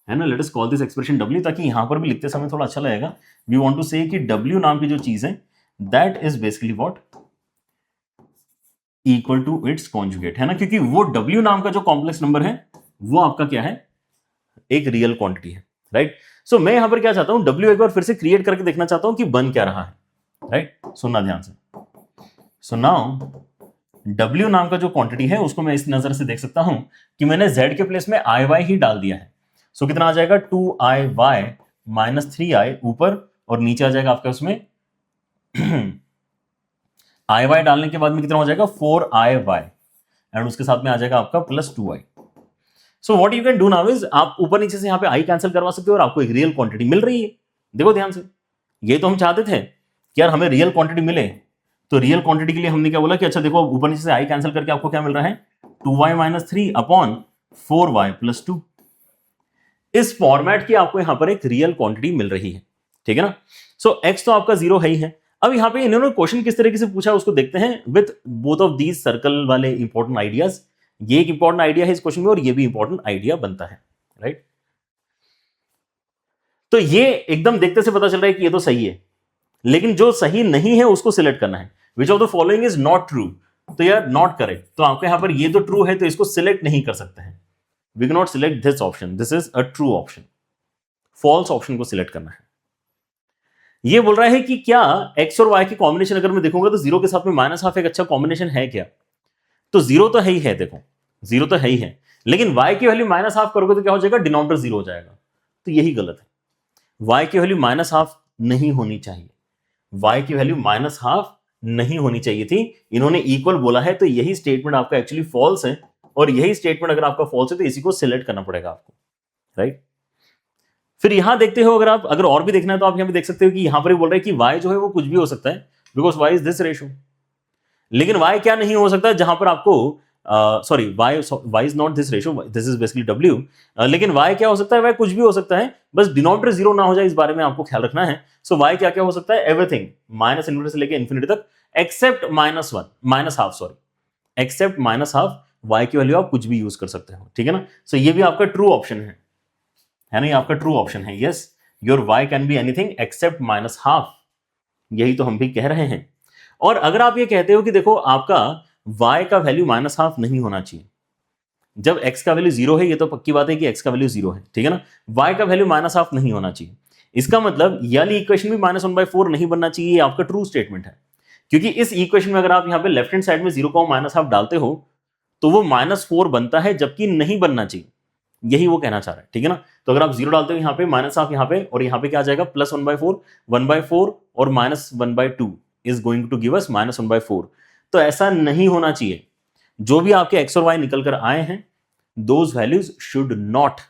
है ना। Let us call this expression w, ताकि यहां पर भी लिखते समय थोड़ा अच्छा लगेगा। वी वांट टू से कि w नाम की जो चीज है that is basically what, equal to its conjugate, है ना। क्योंकि वो w नाम का जो कॉम्प्लेक्स नंबर है वो आपका क्या है, एक रियल क्वांटिटी है, राइट। सो मैं यहां पर क्या चाहता हूं, w एक बार फिर से क्रिएट करके देखना चाहता हूं कि बन क्या रहा है, राइट। सुनना ध्यान से। सो नाउ w नाम का जो क्वांटिटी है उसको मैं इस नजर से देख सकता हूं कि मैंने z के प्लेस में आई वाई ही डाल दिया है। सो कितना आ जाएगा, 2i y माइनस 3i ऊपर, और नीचे आ जाएगा आपका उसमें आई वाई डालने के बाद में कितना हो जाएगा, 4i y, एंड उसके साथ में आ जाएगा आपका plus 2i। So what you can do now is, आप ऊपर नीचे से यहां पे i कैंसिल करवा सकते हो और आपको एक रियल क्वांटिटी मिल रही है। देखो ध्यान से, ये तो हम चाहते थे कि यार हमें रियल क्वांटिटी मिले। तो रियल क्वांटिटी के लिए हमने क्या बोला कि अच्छा देखो ऊपर नीचे से i कैंसिल करके आपको क्या मिल रहा है, 2y minus 3 upon 4y plus 2। इस फॉर्मेट की आपको यहां पर एक रियल क्वांटिटी मिल रही है, ठीक है ना। सो x तो आपका 0 है ही है। अब यहां पे इन्होंने क्वेश्चन किस तरीके से पूछा उसको देखते हैं with both of these circle वाले इंपॉर्टेंट आइडियाज। ये एक इंपॉर्टेंट आइडिया है इस क्वेश्चन में और ये भी इंपॉर्टेंट आइडिया बनता है, राइट। तो ये एकदम देखते से पता चल रहा है कि ये तो सही है, लेकिन जो सही नहीं है उसको सिलेक्ट करना है। Which of the following is not true, तो यार नॉट करेक्ट, तो आपके यहां पर ये तो ट्रू है तो इसको सिलेक्ट नहीं कर सकते हैं। We can not select this option, this is a true option. False option को सिलेक्ट करना है। ये बोल रहा है कि क्या x और y की कॉम्बिनेशन अगर मैं देखूंगा तो 0 के साथ में माइनस हाफ एक अच्छा कॉम्बिनेशन है क्या, तो 0 तो है ही है, देखो 0 तो है ही है, लेकिन y की वैल्यू माइनस हाफ करोगे तो क्या हो जाएगा, डिनोमिनेटर 0 हो जाएगा। तो यही गलत है, y की वैल्यू माइनस हाफ नहीं होनी चाहिए, y की वैल्यू माइनस हाफ नहीं होनी चाहिए थी। इन्होंने इक्वल बोला है तो यही स्टेटमेंट आपका एक्चुअली फॉल्स है, और यही स्टेटमेंट अगर आपका फॉल्स है तो इसी को सिलेक्ट करना पड़ेगा आपको, राइट। फिर यहां देखते हो, अगर आप अगर और भी देखना है तो आप यहां पे देख सकते हो कि यहां पर भी बोल रहे हैं कि y जो है वो कुछ भी हो सकता है, because y is this ratio. लेकिन y क्या नहीं हो सकता, जहां पर आपको sorry y is not this ratio, this is basically w। लेकिन y क्या हो सकता है, y कुछ भी हो सकता है, बस डिनोमिनेटर 0 ना हो जाए इस बारे में आपको ख्याल रखना है। सो y क्या क्या हो सकता है, एवरीथिंग माइनस इन्फिनिटी से लेकर इन्फिनिटी तक, accept minus half, sorry accept minus half. y की वैल्यू आप कुछ भी यूज कर सकते हो, ठीक है ना। सो ये भी आपका ट्रू ऑप्शन है ना, ये आपका ट्रू ऑप्शन है। Yes, your y can be anything accept minus half, यही तो हम भी कह रहे हैं। और अगर आप ये कहते हो कि देखो आपका y का वैल्यू माइनस हाफ नहीं होना चाहिए, जब x का वैल्यू 0 है, ये तो पक्की बात है कि x का वैल्यू 0 है, ठीक है ना। y का वैल्यू माइनस हाफ नहीं होना चाहिए, इसका मतलब ये वाली इक्वेशन भी -1/4 नहीं बनना चाहिए, ये आपका ट्रू स्टेटमेंट है। क्योंकि इस इक्वेशन में अगर आप यहाँ पे लेफ्ट हैंड साइड में 0 को माइनस हाफ डालते हो तो वो -4 बनता है, जबकि नहीं बनना चाहिए, यही वो कहना चाह रहा है, ठीक है ना। तो अगर आप 0 डालते हो यहाँ पे माइनस हाफ यहाँ पे, और यहाँ पे क्या आ जाएगा +1/4, 1/4 और -1/2 is going to give us -1/4। तो ऐसा नहीं होना चाहिए। जो भी आपके x और y निकल कर आए हैं, those values should not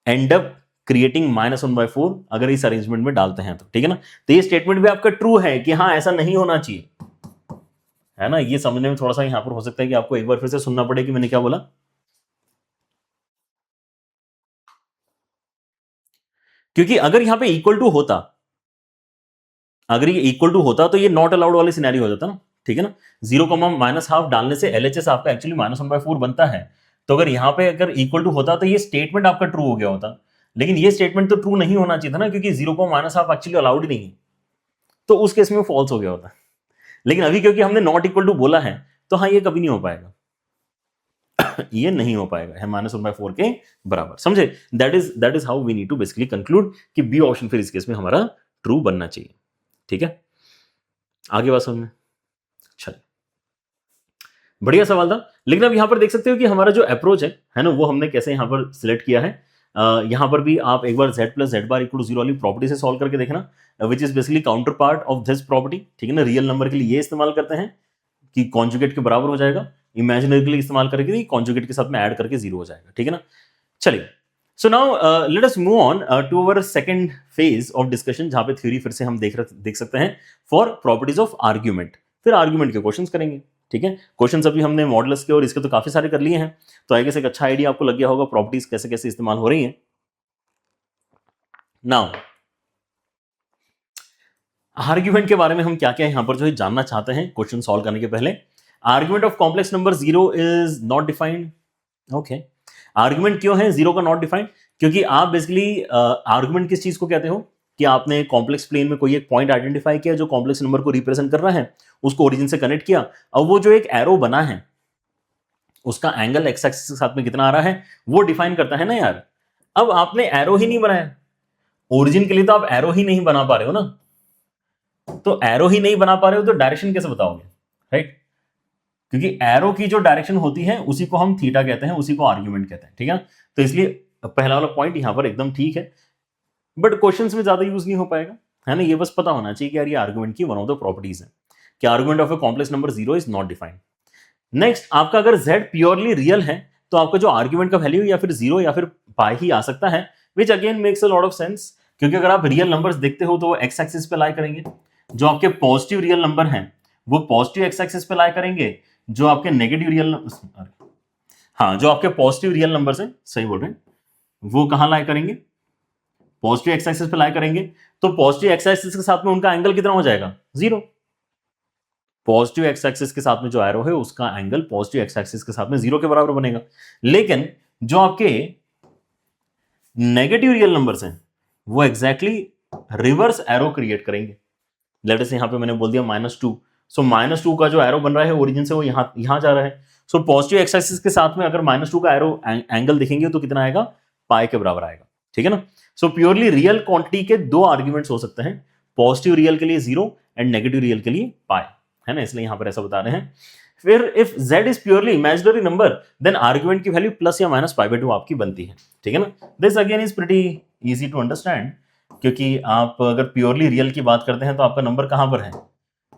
and up creating -1/4 अगर इस अरेंजमेंट में डालते हैं तो, ठीक है ना। तो ये स्टेटमेंट भी आपका ट्रू है कि हाँ ऐसा नहीं होना चाहिए, है ना। ये समझने में थोड़ा सा यहां पर हो सकता है कि आपको एक बार फिर से सुनना पड़े कि मैंने क्या बोला। क्योंकि अगर यहां पे इक्वल टू होता, अगर ये इक्वल टू होता तो ये नॉट अलाउड वाले सिनेरियो हो जाता ना, ठीक है ना। 0 माइनस हाफ डालने से LHS आपका एक्चुअली -1/4 बनता है। तो अगर यहां पे अगर इक्वल टू होता तो ये स्टेटमेंट आपका ट्रू हो गया होता, लेकिन ये स्टेटमेंट तो ट्रू नहीं होना चाहिए था ना, क्योंकि 0 माइनस हाफ एक्चुअली अलाउड ही नहीं है, तो उस केस में फॉल्स हो गया होता। लेकिन अभी क्योंकि हमने नॉट इक्वल टू बोला है तो हाँ ये कभी नहीं हो पाएगा। ये नहीं हो पाएगा, है -1/4 के बराबर, समझे? That is how we need to basically conclude कि बी ऑप्शन फिर इस केस में हमारा ट्रू बनना चाहिए। ठीक है, आगे बात समझ में? चलिए, बढ़िया सवाल था। लेकिन अब यहां पर देख सकते हो कि हमारा जो अप्रोच है ना, वो हमने कैसे यहां पर सिलेक्ट किया है। यहां पर भी आप एक बार z + z बार = 0 वाली प्रॉपर्टी से सॉल्व करके देखना, विच is basically counter part of this property. ठीक है ना, रियल नंबर के लिए ये इस्तेमाल करते हैं कि कॉन्जुगेट के बराबर हो जाएगा, इमेजिनरी के लिए इस्तेमाल करके कॉन्जुगेट के साथ में ऐड करके 0 हो जाएगा। ठीक है ना, चलिए। So now let us move on to our second phase of discussion, जहां पे थ्योरी फिर से हम देख सकते हैं फॉर प्रॉपर्टीज ऑफ आर्ग्यूमेंट। फिर आर्ग्यूमेंट के क्वेश्चंस करेंगे। ठीक है, क्वेश्चंस अभी हमने मॉडल्स के और इसके तो काफी सारे कर लिए हैं, तो आई गेस एक अच्छा आइडिया आपको लग गया होगा प्रॉपर्टीज कैसे कैसे इस्तेमाल हो रही हैं। नाउ आर्ग्यूमेंट के बारे में हम क्या क्या यहां पर जो है जानना चाहते हैं क्वेश्चन सॉल्व करने के पहले। Argument of complex number 0 is not defined. Okay, argument क्यों है 0 का नॉट डिफाइंड? क्योंकि आप बेसिकली आर्ग्यूमेंट किस चीज को कहते हो कि आपने कॉम्प्लेक्स प्लेन में कोई एक पॉइंट आइडेंटिफाई किया जो कॉम्प्लेक्स नंबर को रिप्रेजेंट कर रहा है, उसको ओरिजिन से कनेक्ट किया, अब वो जो एक एरो बना है उसका एंगल एक्स एक्सिस के साथ में कितना आ रहा है वो डिफाइन करता है ना यार। अब आपने एरो ही नहीं बनाया, ओरिजिन के लिए तो आप एरो ही नहीं बना पा रहे हो ना, तो एरो ही नहीं बना पा रहे हो तो डायरेक्शन कैसे बताओगे, राइट? क्योंकि एरो की जो डायरेक्शन होती है उसी को हम थीटा कहते हैं, उसी को आर्ग्यूमेंट कहते हैं। ठीक है, तो इसलिए पहला वाला पॉइंट यहां पर एकदम ठीक है, बट क्वेश्चंस में ज्यादा यूज नहीं हो पाएगा, है ना। ये बस पता होना चाहिए कि यार ये आर्गुमेंट की वन ऑफ द प्रॉपर्टीज है कि argument of a complex number 0 is not defined. Next, आपका अगर z प्योरली रियल है तो आपका जो आर्गुमेंट का वैल्यू या फिर 0 या फिर पाई ही आ सकता है, which again makes a lot of sense, क्योंकि अगर आप रियल नंबर्स देखते हो तो वो एक्स एक्सिस पे लाई करेंगे। जो आपके पॉजिटिव रियल नंबर हैं वो पॉजिटिव एक्स एक्सिस पे लाई करेंगे, जो आपके नेगेटिव रियल हाँ जो आपके पॉजिटिव रियल नंबर है, सही बोल रहे हैं, वो कहां लाई करेंगे? पॉजिटिव एक्स एक्सिस पे लाई करेंगे। तो पॉजिटिव एक्स एक्सिस के साथ में उनका एंगल कितना हो जाएगा? 0। पॉजिटिव एक्स एक्सिस के साथ में जो एरो है उसका एंगल पॉजिटिव एक्स एक्सिस के साथ में 0 के बराबर बनेगा। लेकिन जो आपके नेगेटिव रियल नंबर्स हैं वो एग्जैक्टली रिवर्स एरो क्रिएट करेंगे। लेट अस यहां पे मैंने बोल दिया -2, सो -2 का जो एरो बन रहा है ओरिजिन से वो यहां जा रहा है। सो पॉजिटिव एक्स एक्सिस के साथ में अगर -2 का एरो एंगल दिखेंगे तो कितना आएगा? पाई के बराबर आएगा। ठीक है ना। सो प्योरली रियल क्वांटिटी के दो आर्ग्यूमेंट्स हो सकते हैं, पॉजिटिव रियल के लिए 0 एंड नेगेटिव रियल के लिए पाई, है ना, इसलिए यहां पर ऐसा बता रहे हैं। फिर if z is purely imaginary number then argument की वैल्यू प्लस या -π/2 आपकी बनती है। ठीक है ना, this again is pretty easy to understand, क्योंकि आप अगर प्योरली रियल की बात करते हैं तो आपका नंबर कहां पर है?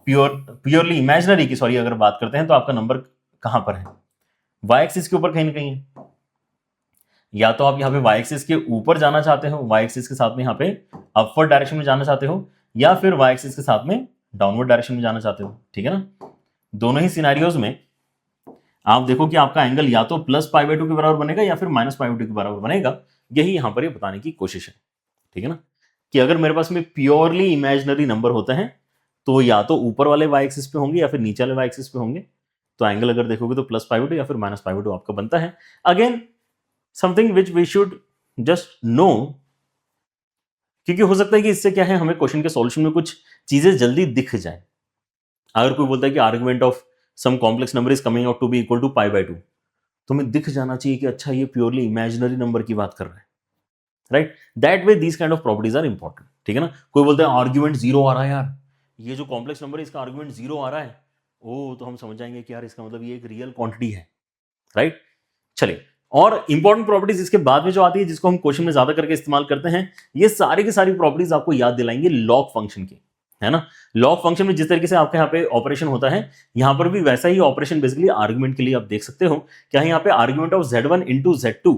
प्योरली इमेजिनरी की सॉरी अगर बात करते हैं तो आपका नंबर कहां पर है? y एक्सिस के ऊपर कहीं ना कहीं है। या तो आप यहाँ पे y एक्सिस के ऊपर जाना चाहते हो, y एक्सिस के साथ में यहाँ पे अपवर्ड डायरेक्शन में जाना चाहते हो, या फिर y एक्सिस के साथ में डाउनवर्ड डायरेक्शन में जाना चाहते हो। ठीक है ना, दोनों ही सिनेरियोज में आप देखो कि आपका एंगल या तो +π/2 के बराबर बनेगा या फिर -π/2 के बराबर बनेगा। यही यहां पर ये बताने की कोशिश है। ठीक है ना, कि अगर मेरे पास में प्योरली इमेजिनरी नंबर होते हैं तो या तो ऊपर वाले y एक्सिस पे होंगे या फिर नीचे वाले y एक्सिस पे होंगे, तो एंगल अगर देखोगे तो +π/2 या फिर -π/2 आपका बनता है। Again something which we should just know, क्योंकि हो सकता है कि इससे क्या है हमें क्वेश्चन के सॉल्यूशन में कुछ चीजें जल्दी दिख जाए। अगर कोई बोलता है कि argument of some complex number is coming out to be equal to π/2, तो हमें दिख जाना चाहिए कि अच्छा ये प्योरली इमेजिनरी नंबर की बात कर रहा है, right? That way these kind of properties are important. ठीक है ना, कोई बोलता है आर्ग्यूमेंट 0 आ रहा है यार, ये जो कॉम्प्लेक्स नंबर है इसका आर्ग्यूमेंट 0 आ रहा है, ओ तो हम समझ जाएंगे कि यार इसका मतलब ये एक रियल क्वांटिटी है, राइट? चलिए, और इंपॉर्टेंट प्रॉपर्टीज इसके बाद में जो आती है जिसको हम क्वेश्चन में ज्यादा करके इस्तेमाल करते हैं, ये सारी की सारी प्रॉपर्टीज आपको याद दिलाएंगे लॉग फंक्शन की, है ना। लॉग फंक्शन में जिस तरीके से आपके यहाँ पे ऑपरेशन होता है, यहां पर भी वैसा ही ऑपरेशन बेसिकली आर्गुमेंट के लिए आप देख सकते हो। क्या है यहाँ पे argument of z1 into z2,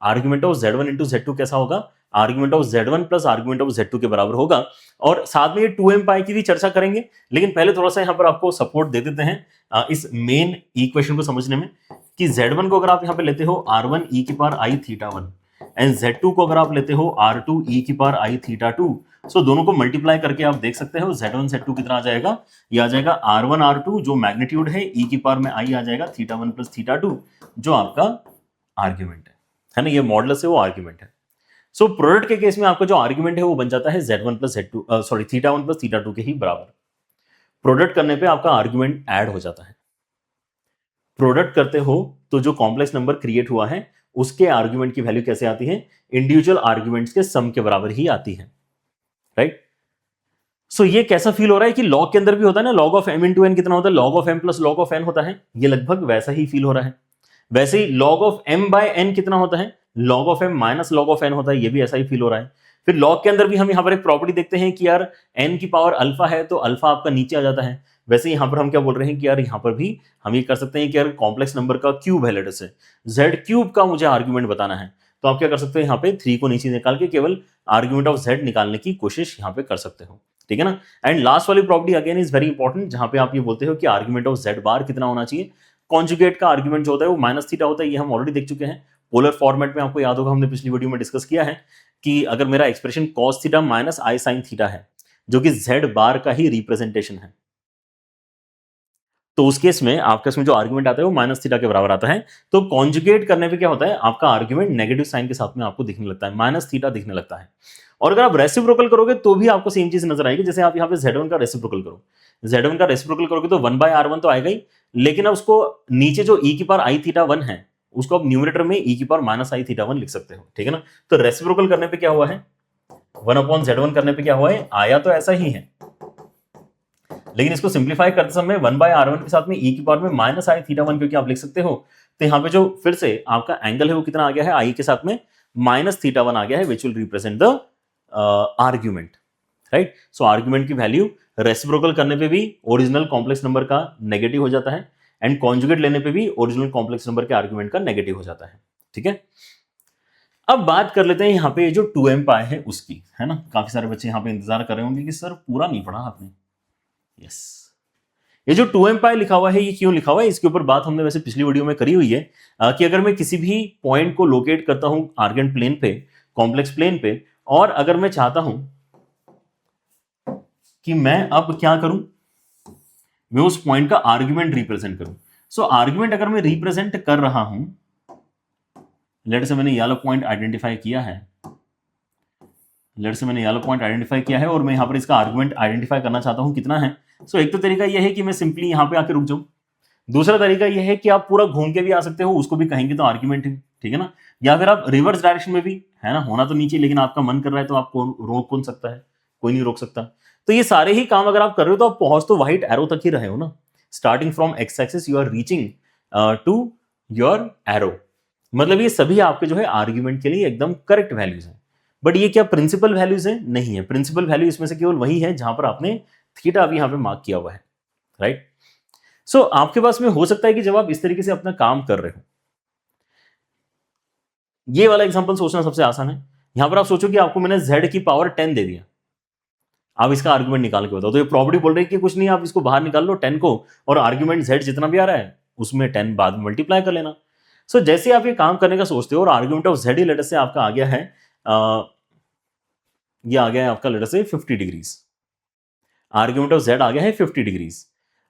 argument of z1 into z2 कैसा होगा? Argument of z1 plus argument of z2 के बराबर होगा। और साथ में ये 2m पाई की भी चर्चा करेंगे, लेकिन पहले थोड़ा सा यहाँ पर आपको सपोर्ट दे देते हैं इस मेन इक्वेशन को समझने में, कि z1 को अगर आप यहाँ पे लेते हो r1 e की power i theta 1 and z2 को अगर आप लेते हो r2 e की पावर i थीटा 2, सो दोनों को मल्टीप्लाई करके आप देख सकते हो z1 z2 कितना आ जाएगा? ये आ जाएगा r1 r2 जो मैग्नीट्यूड है, e की पावर में i आ जाएगा थीटा 1 प्लस थीटा 2 जो आपका आर्ग्यूमेंट है ना, ये मॉडुलस है वो आर्ग्यूमेंट है। सो प्रोडक्ट के केस में आपका जो आर्ग्यूमेंट है वो बन जाता है z1 plus z2 sorry theta 1 plus theta 2 के ही बराबर। प्रोडक्ट करने पे आपका आर्ग्यूमेंट ऐड हो जाता है। प्रोडक्ट करते हो तो जो कॉम्प्लेक्स नंबर क्रिएट हुआ है उसके आर्ग्यूमेंट की वैल्यू कैसे आती है, इंडिविजुअल आर्ग्यूमेंट्स के सम के बराबर ही आती है, राइट। सो ये कैसा फील हो रहा है कि लॉग के अंदर भी होता है ना, log of m into n कितना होता है, log of m plus log of n होता है, ये लगभग वैसा ही फील हो रहा है। वैसे ही log of m by n कितना होता है, log of m minus log of n होता है, ये भी ऐसा ही फील हो रहा है। फिर लॉग के अंदर भी हम यहाँ पर एक प्रॉपर्टी देखते हैं कि यार n की पावर अल्फा है तो अल्फा आपका नीचे आ जाता है। वैसे यहाँ पर हम क्या बोल रहे हैं कि यार यहाँ पर भी हम ये कर सकते हैं कि यार कॉम्प्लेक्स नंबर का क्यूब है, लेटर से z क्यूब का मुझे आर्ग्यूमेंट बताना है, तो आप क्या कर सकते हो, यहाँ पे 3 को नीचे निकाल के केवल आर्ग्यूमेंट ऑफ z निकालने की कोशिश यहाँ पे कर सकते हो, ठीक है ना। एंड लास्ट वाली property again is very important, जहां पे आप ये बोलते हो कि आर्ग्यूमेंट ऑफ z बार कितना होना चाहिए, कॉन्जुगेट का आर्ग्यूमेंट जो होता है वो माइनस थीटा होता है, ये हम ऑलरेडी देख चुके हैं। पोलर फॉर्मेट में आपको याद होगा हमने पिछली वीडियो में डिस्कस किया है कि अगर मेरा expression cos theta minus i sine theta है जो कि z बार का ही रिप्रेजेंटेशन है, तो उस केस में आपका इसमें जो आर्ग्यूमेंट आता है वो माइनस थीटा के बराबर आता है। तो कॉन्जुगेट करने पे क्या होता है, आपका आर्ग्यूमेंट नेगेटिव साइन के साथ में आपको दिखने लगता है, माइनस थीटा दिखने लगता है। और अगर आप रेसिप्रोकल करोगे तो भी आपको सेम चीज नजर आएगी। जैसे आप यहाँ पे z1 का रेसिप्रोकल करो, z1 का रेसिप्रोकल करोगे तो 1/r1 तो आएगा ही, लेकिन अब उसको नीचे जो e की पावर आई थीटा 1 है उसको आप न्यूमरेटर में e की पावर माइनस आई थीटा 1 लिख सकते हो, ठीक है ना। तो रेसिप्रोकल करने पे क्या हुआ है, 1/z1 करने पे क्या हुआ है, आया तो ऐसा ही है, लेकिन इसको सिंप्लीफाई करते समय 1/r1 के साथ में e की पावर में माइनस आई थीटा 1 क्योंकि आप लिख सकते हो, तो यहाँ पे जो फिर से आपका एंगल है वो कितना आ गया है, आई के साथ में माइनस थीटा 1 आ गया है, which will represent the argument, right. So argument की वैल्यू रेसिप्रोकल करने पे भी ओरिजिनल कॉम्प्लेक्स नंबर का नेगेटिव हो जाता है एंड कॉन्जुगेट लेने पे भी ओरिजिनल कॉम्प्लेक्स नंबर के आर्ग्यूमेंट का नेगेटिव हो जाता है, ठीक है। अब बात कर लेते हैं यहाँ पे जो 2m पाए है उसकी, है ना। काफी सारे बच्चे यहाँ पे इंतजार कर रहे होंगे कि सर पूरा नहीं पढ़ा आपने। यस, ये जो 2m पाई लिखा हुआ है ये क्यों लिखा हुआ है, इसके ऊपर बात हमने वैसे पिछली वीडियो में करी हुई है कि अगर मैं किसी भी पॉइंट को लोकेट करता हूं आर्गेंट प्लेन पे, कॉम्प्लेक्स प्लेन पे, और अगर मैं चाहता हूं कि मैं अब क्या करूं, मैं उस पॉइंट का आर्ग्यूमेंट रिप्रेजेंट करूं। सो आर्ग्यूमेंट अगर मैं रिप्रेजेंट कर रहा हूं, लेट से मैंने ये वाला पॉइंट आइडेंटिफाई किया है, और मैं यहां पर इसका आर्गुमेंट आइडेंटिफाई करना चाहता हूं कितना है। सो एक तो तरीका यह है कि मैं सिंपली यहां पे आके रुक जाऊं, दूसरा तरीका यह है कि आप पूरा घूम के भी आ सकते हो, उसको भी कहेंगे तो आर्गुमेंट है, ठीक है ना। या फिर आप रिवर्स डायरेक्शन में भी, है ना, होना तो नीचे लेकिन आपका मन कर रहा है तो आपको रोक कौन सकता है, कोई नहीं रोक सकता। तो ये सारे ही काम अगर आप कर रहे हो तो आप पहुंच तो व्हाइट एरो तक ही रहे हो ना, starting from x axis you are reaching to your arrow, मतलब ये सभी आपके जो है आर्ग्यूमेंट के लिए एकदम करेक्ट वैल्यूज हैं। बट ये क्या प्रिंसिपल वैल्यूज है, नहीं है। प्रिंसिपल वैल्यू इसमें से केवल वही है जहां पर आपने थीटा अभी यहां पे मार्क किया हुआ है, राइट। सो आपके पास में हो सकता है कि जब आप इस तरीके से अपना काम कर रहे हो, ये वाला एग्जांपल सोचना सबसे आसान है। यहां पर आप सोचो कि आपको मैंने z की पावर 10 दे दिया, आप इसका आर्गुमेंट निकाल के बताओ, तो ये प्रॉपर्टी बोल रही है कि कुछ नहीं, आप इसको बाहर निकाल लो 10 को, और आर्गुमेंट z जितना भी आ रहा है उसमें 10 बाद में मल्टीप्लाई कर लेना। सो जैसे आप ये काम करने का सोचते हो और आर्गुमेंट ऑफ z लेटर से आपका आ गया है, ये आ गया है आपका लेटर से 50 डिग्रीज, आर्गुमेंट ऑफ z आ गया है 50 डिग्रीज।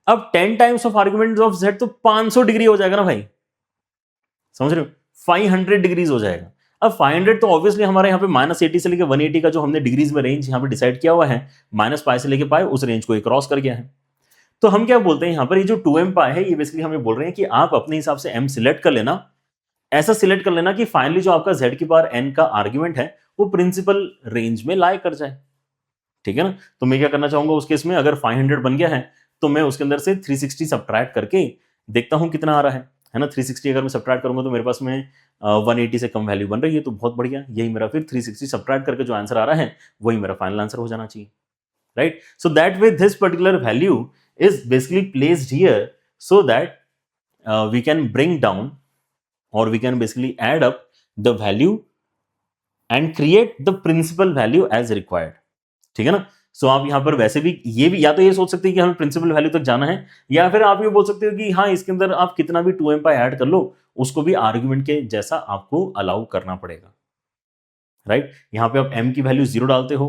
अब 10 times of argument of z तो 500 डिग्री हो जाएगा ना भाई, समझ रहे हो, 500 डिग्रीज हो जाएगा। अब 500 तो ऑब्वियसली हमारे यहाँ पे -80 से लेकर 180 का जो हमने डिग्रीज में रेंज यहाँ पे डिसाइड किया हुआ है, -π से लेकर π, उस रेंज को क्रॉस कर गया है। तो हम क्या बोलते हैं यहाँ पर, ये जो 2m π है ये बेसिकली हमें बोल रहे हैं कि आप अपने हिसाब से m सिलेक्ट कर लेना, ऐसा सिलेक्ट कर लेना कि फाइनली जो आपका z की पावर n का आर्ग्यूमेंट है वो प्रिंसिपल रेंज में लाई कर जाए, ठीक है ना। तो मैं क्या करना चाहूंगा उस केस में, अगर 500 बन गया है तो मैं उसके अंदर से 360 सब्ट्रैक्ट करके देखता हूं कितना आ रहा है ना। 360 अगर मैं सब्ट्रैक्ट करूंगा तो मेरे पास में 180 से कम वैल्यू बन रही है, तो बहुत बढ़िया, यही मेरा फिर 360 सब्ट्रैक्ट करके जो आंसर आ रहा है वही मेरा फाइनल आंसर हो जाना चाहिए, right. So that way this particular value is basically placed here so that we can bring down और we can basically add up the value and create the principal value as required, ठीक है ना। सो आप यहां पर वैसे भी ये भी या तो ये सोच सकते हैं कि हमें प्रिंसिपल वैल्यू तक जाना है, या फिर आप ये बोल सकते हो कि हाँ इसके अंदर आप कितना भी 2m पाई ऐड कर लो, उसको भी आर्ग्यूमेंट के जैसा आपको अलाउ करना पड़ेगा, राइट। यहां पे आप m की वैल्यू 0 डालते हो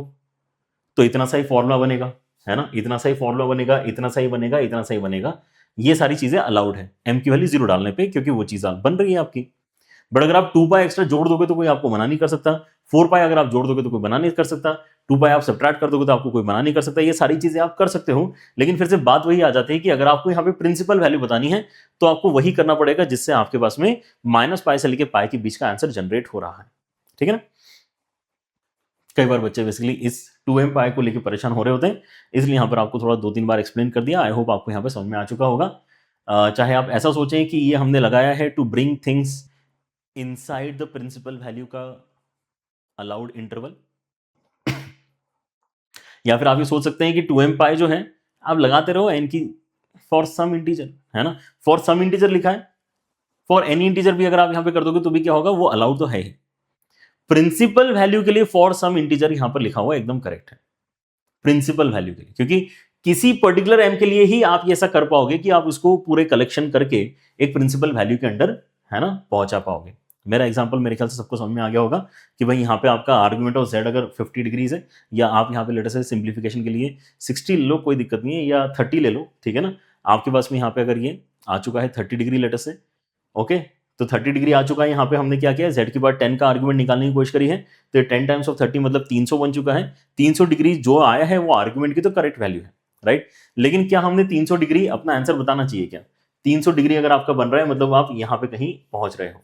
तो इतना सा ही फॉर्मूला बनेगा, है ना, इतना सा ही फॉर्मूला बनेगा, इतना सा ही बनेगा, इतना सा ही बनेगा, ये सारी चीजें अलाउड है m की वैल्यू 0 डालने पे, क्योंकि वो चीज बन रही है आपकी। बट अगर आप 2 पाई एक्स्ट्रा जोड़ दोगे तो कोई आपको मना नहीं कर सकता, 4 पाई अगर आप जोड़ दोगे तो कोई मना नहीं कर सकता, 2 पाई आप सब्ट्रैक्ट कर दोगे तो आपको कोई मना नहीं कर सकता, ये सारी चीजें आप कर सकते हो। लेकिन फिर से बात वही आ जाती है कि अगर आपको यहाँ पे प्रिंसिपल वैल्यू बतानी है तो आपको वही करना पड़ेगा जिससे आपके पास में -π से लेके पाई के बीच का आंसर जनरेट हो रहा है, ठीक है ना। कई बार बच्चे बेसिकली इस 2m पाई को लेके परेशान हो रहे होते हैं, इसलिए यहाँ पर आपको थोड़ा 2-3 बार एक्सप्लेन कर दिया। आई होप आपको यहाँ पे समझ में आ चुका होगा। चाहे आप ऐसा सोचें कि ये हमने लगाया है to bring things inside the principal value का अलाउड इंटरवल, या फिर आप ये सोच सकते हैं कि 2m पाई जो है आप लगाते रहो n की फॉर सम इंटीजर, है ना। फॉर सम इंटीजर लिखा है, फॉर एनी इंटीजर भी अगर आप यहां पे कर दोगे तो भी क्या होगा, वो अलाउड तो है ही। प्रिंसिपल वैल्यू के लिए फॉर सम इंटीजर यहां पर लिखा हुआ एकदम करेक्ट है, प्रिंसिपल वैल्यू के लिए, क्योंकि किसी पर्टिकुलर m के लिए ही आप ये ऐसा कर पाओगे कि आप उसको पूरे कलेक्शन करके एक प्रिंसिपल वैल्यू के अंडर, है ना, पहुंचा पाओगे। मेरा एग्जांपल मेरे ख्याल से सबको समझ में आ गया होगा कि भाई यहाँ पे आपका आर्गुमेंट ऑफ z अगर 50 डिग्रीज है, या आप यहाँ पे लेटर से सिंप्लीफिकेशन के लिए 60 ले लो, कोई दिक्कत नहीं है, या 30 ले लो, ठीक है ना। आपके पास में यहाँ पे अगर ये आ चुका है 30 डिग्री लेटर से, ओके, तो 30 डिग्री आ चुका है। यहाँ पे हमने क्या किया, z के बाद 10 का आर्गुमेंट निकालने की कोशिश करी है, तो 10 टाइम्स ऑफ 30 मतलब 300 बन चुका है। 300 डिग्री जो आया है वो आर्गुमेंट की तो करेक्ट वैल्यू है, राइट। लेकिन क्या हमने 300 डिग्री अपना आंसर बताना चाहिए क्या? 300 डिग्री अगर आपका बन रहा है मतलब आप यहाँ पे कहीं पहुंच रहे हो,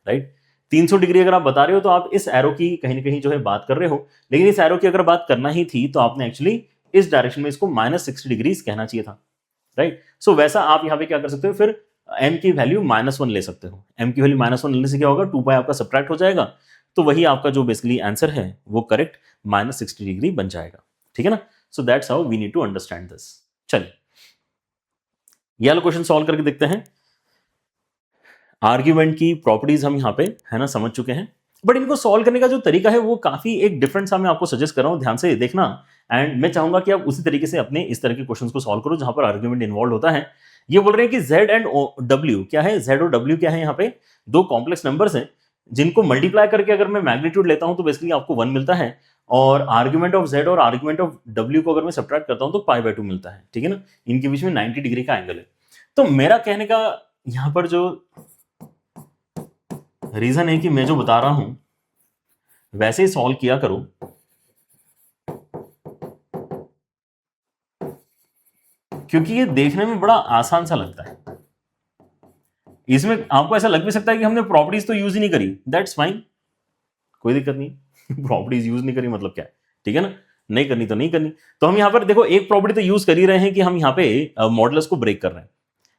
राइट। 300 डिग्री अगर आप बता रहे हो तो आप इस एरो की कहीं ना कहीं जो है बात कर रहे हो, लेकिन इस एरो की अगर बात करना ही थी तो आपने एक्चुअली इस डायरेक्शन में इसको -60 डिग्रीज कहना चाहिए था, राइट। सो वैसा आप यहाँ पे क्या कर सकते हो, फिर m की वैल्यू -1 ले सकते हो। m की वैल्यू -1 लेने से क्या होगा, 2 पाई आपका सब्ट्रैक्ट हो जाएगा, तो वही आपका जो बेसिकली आंसर है वो करेक्ट -60 डिग्री बन जाएगा, ठीक है ना। So that's how we need to understand this. चलिए ये वाला क्वेश्चन सॉल्व करके देखते हैं। आर्ग्यूमेंट की प्रॉपर्टीज हम यहाँ पे, है ना, समझ चुके हैं, बट इनको सॉल्व करने का जो तरीका है वो काफी एक डिफरेंट सा मैं आपको सजेस्ट कर रहा हूँ, ध्यान से देखना। एंड मैं चाहूंगा कि आप उसी तरीके से अपने इस तरह के क्वेश्चंस को सॉल्व करो जहां पर आर्ग्यूमेंट इन्वॉल्व होता है। ये बोल रहे हैं कि z एंड w क्या है, z और w क्या है, यहाँ पे दो कॉम्प्लेक्स नंबर्स हैं जिनको मल्टीप्लाई करके अगर मैं मैग्नीट्यूड लेता हूं तो बेसिकली आपको 1 मिलता है, और आर्ग्यूमेंट ऑफ z और आर्ग्यूमेंट ऑफ w को अगर मैं सब्ट्रैक्ट करता हूं तो π/2 मिलता है, ठीक है ना। इनके बीच में 90 डिग्री का एंगल है। तो मेरा कहने का यहाँ पर जो रीजन है कि मैं जो बता रहा हूं वैसे ही सॉल्व किया करो, क्योंकि ये देखने में बड़ा आसान सा लगता है। इसमें आपको ऐसा लग भी सकता है कि हमने प्रॉपर्टीज तो यूज ही नहीं करी, दैट्स फाइन, कोई दिक्कत नहीं। प्रॉपर्टीज यूज नहीं करी मतलब क्या है, ठीक है ना, नहीं करनी तो नहीं करनी। तो हम यहाँ पर देखो एक प्रॉपर्टी तो यूज कर ही रहे हैं कि हम यहाँ पे मॉडुलस को ब्रेक कर रहे हैं।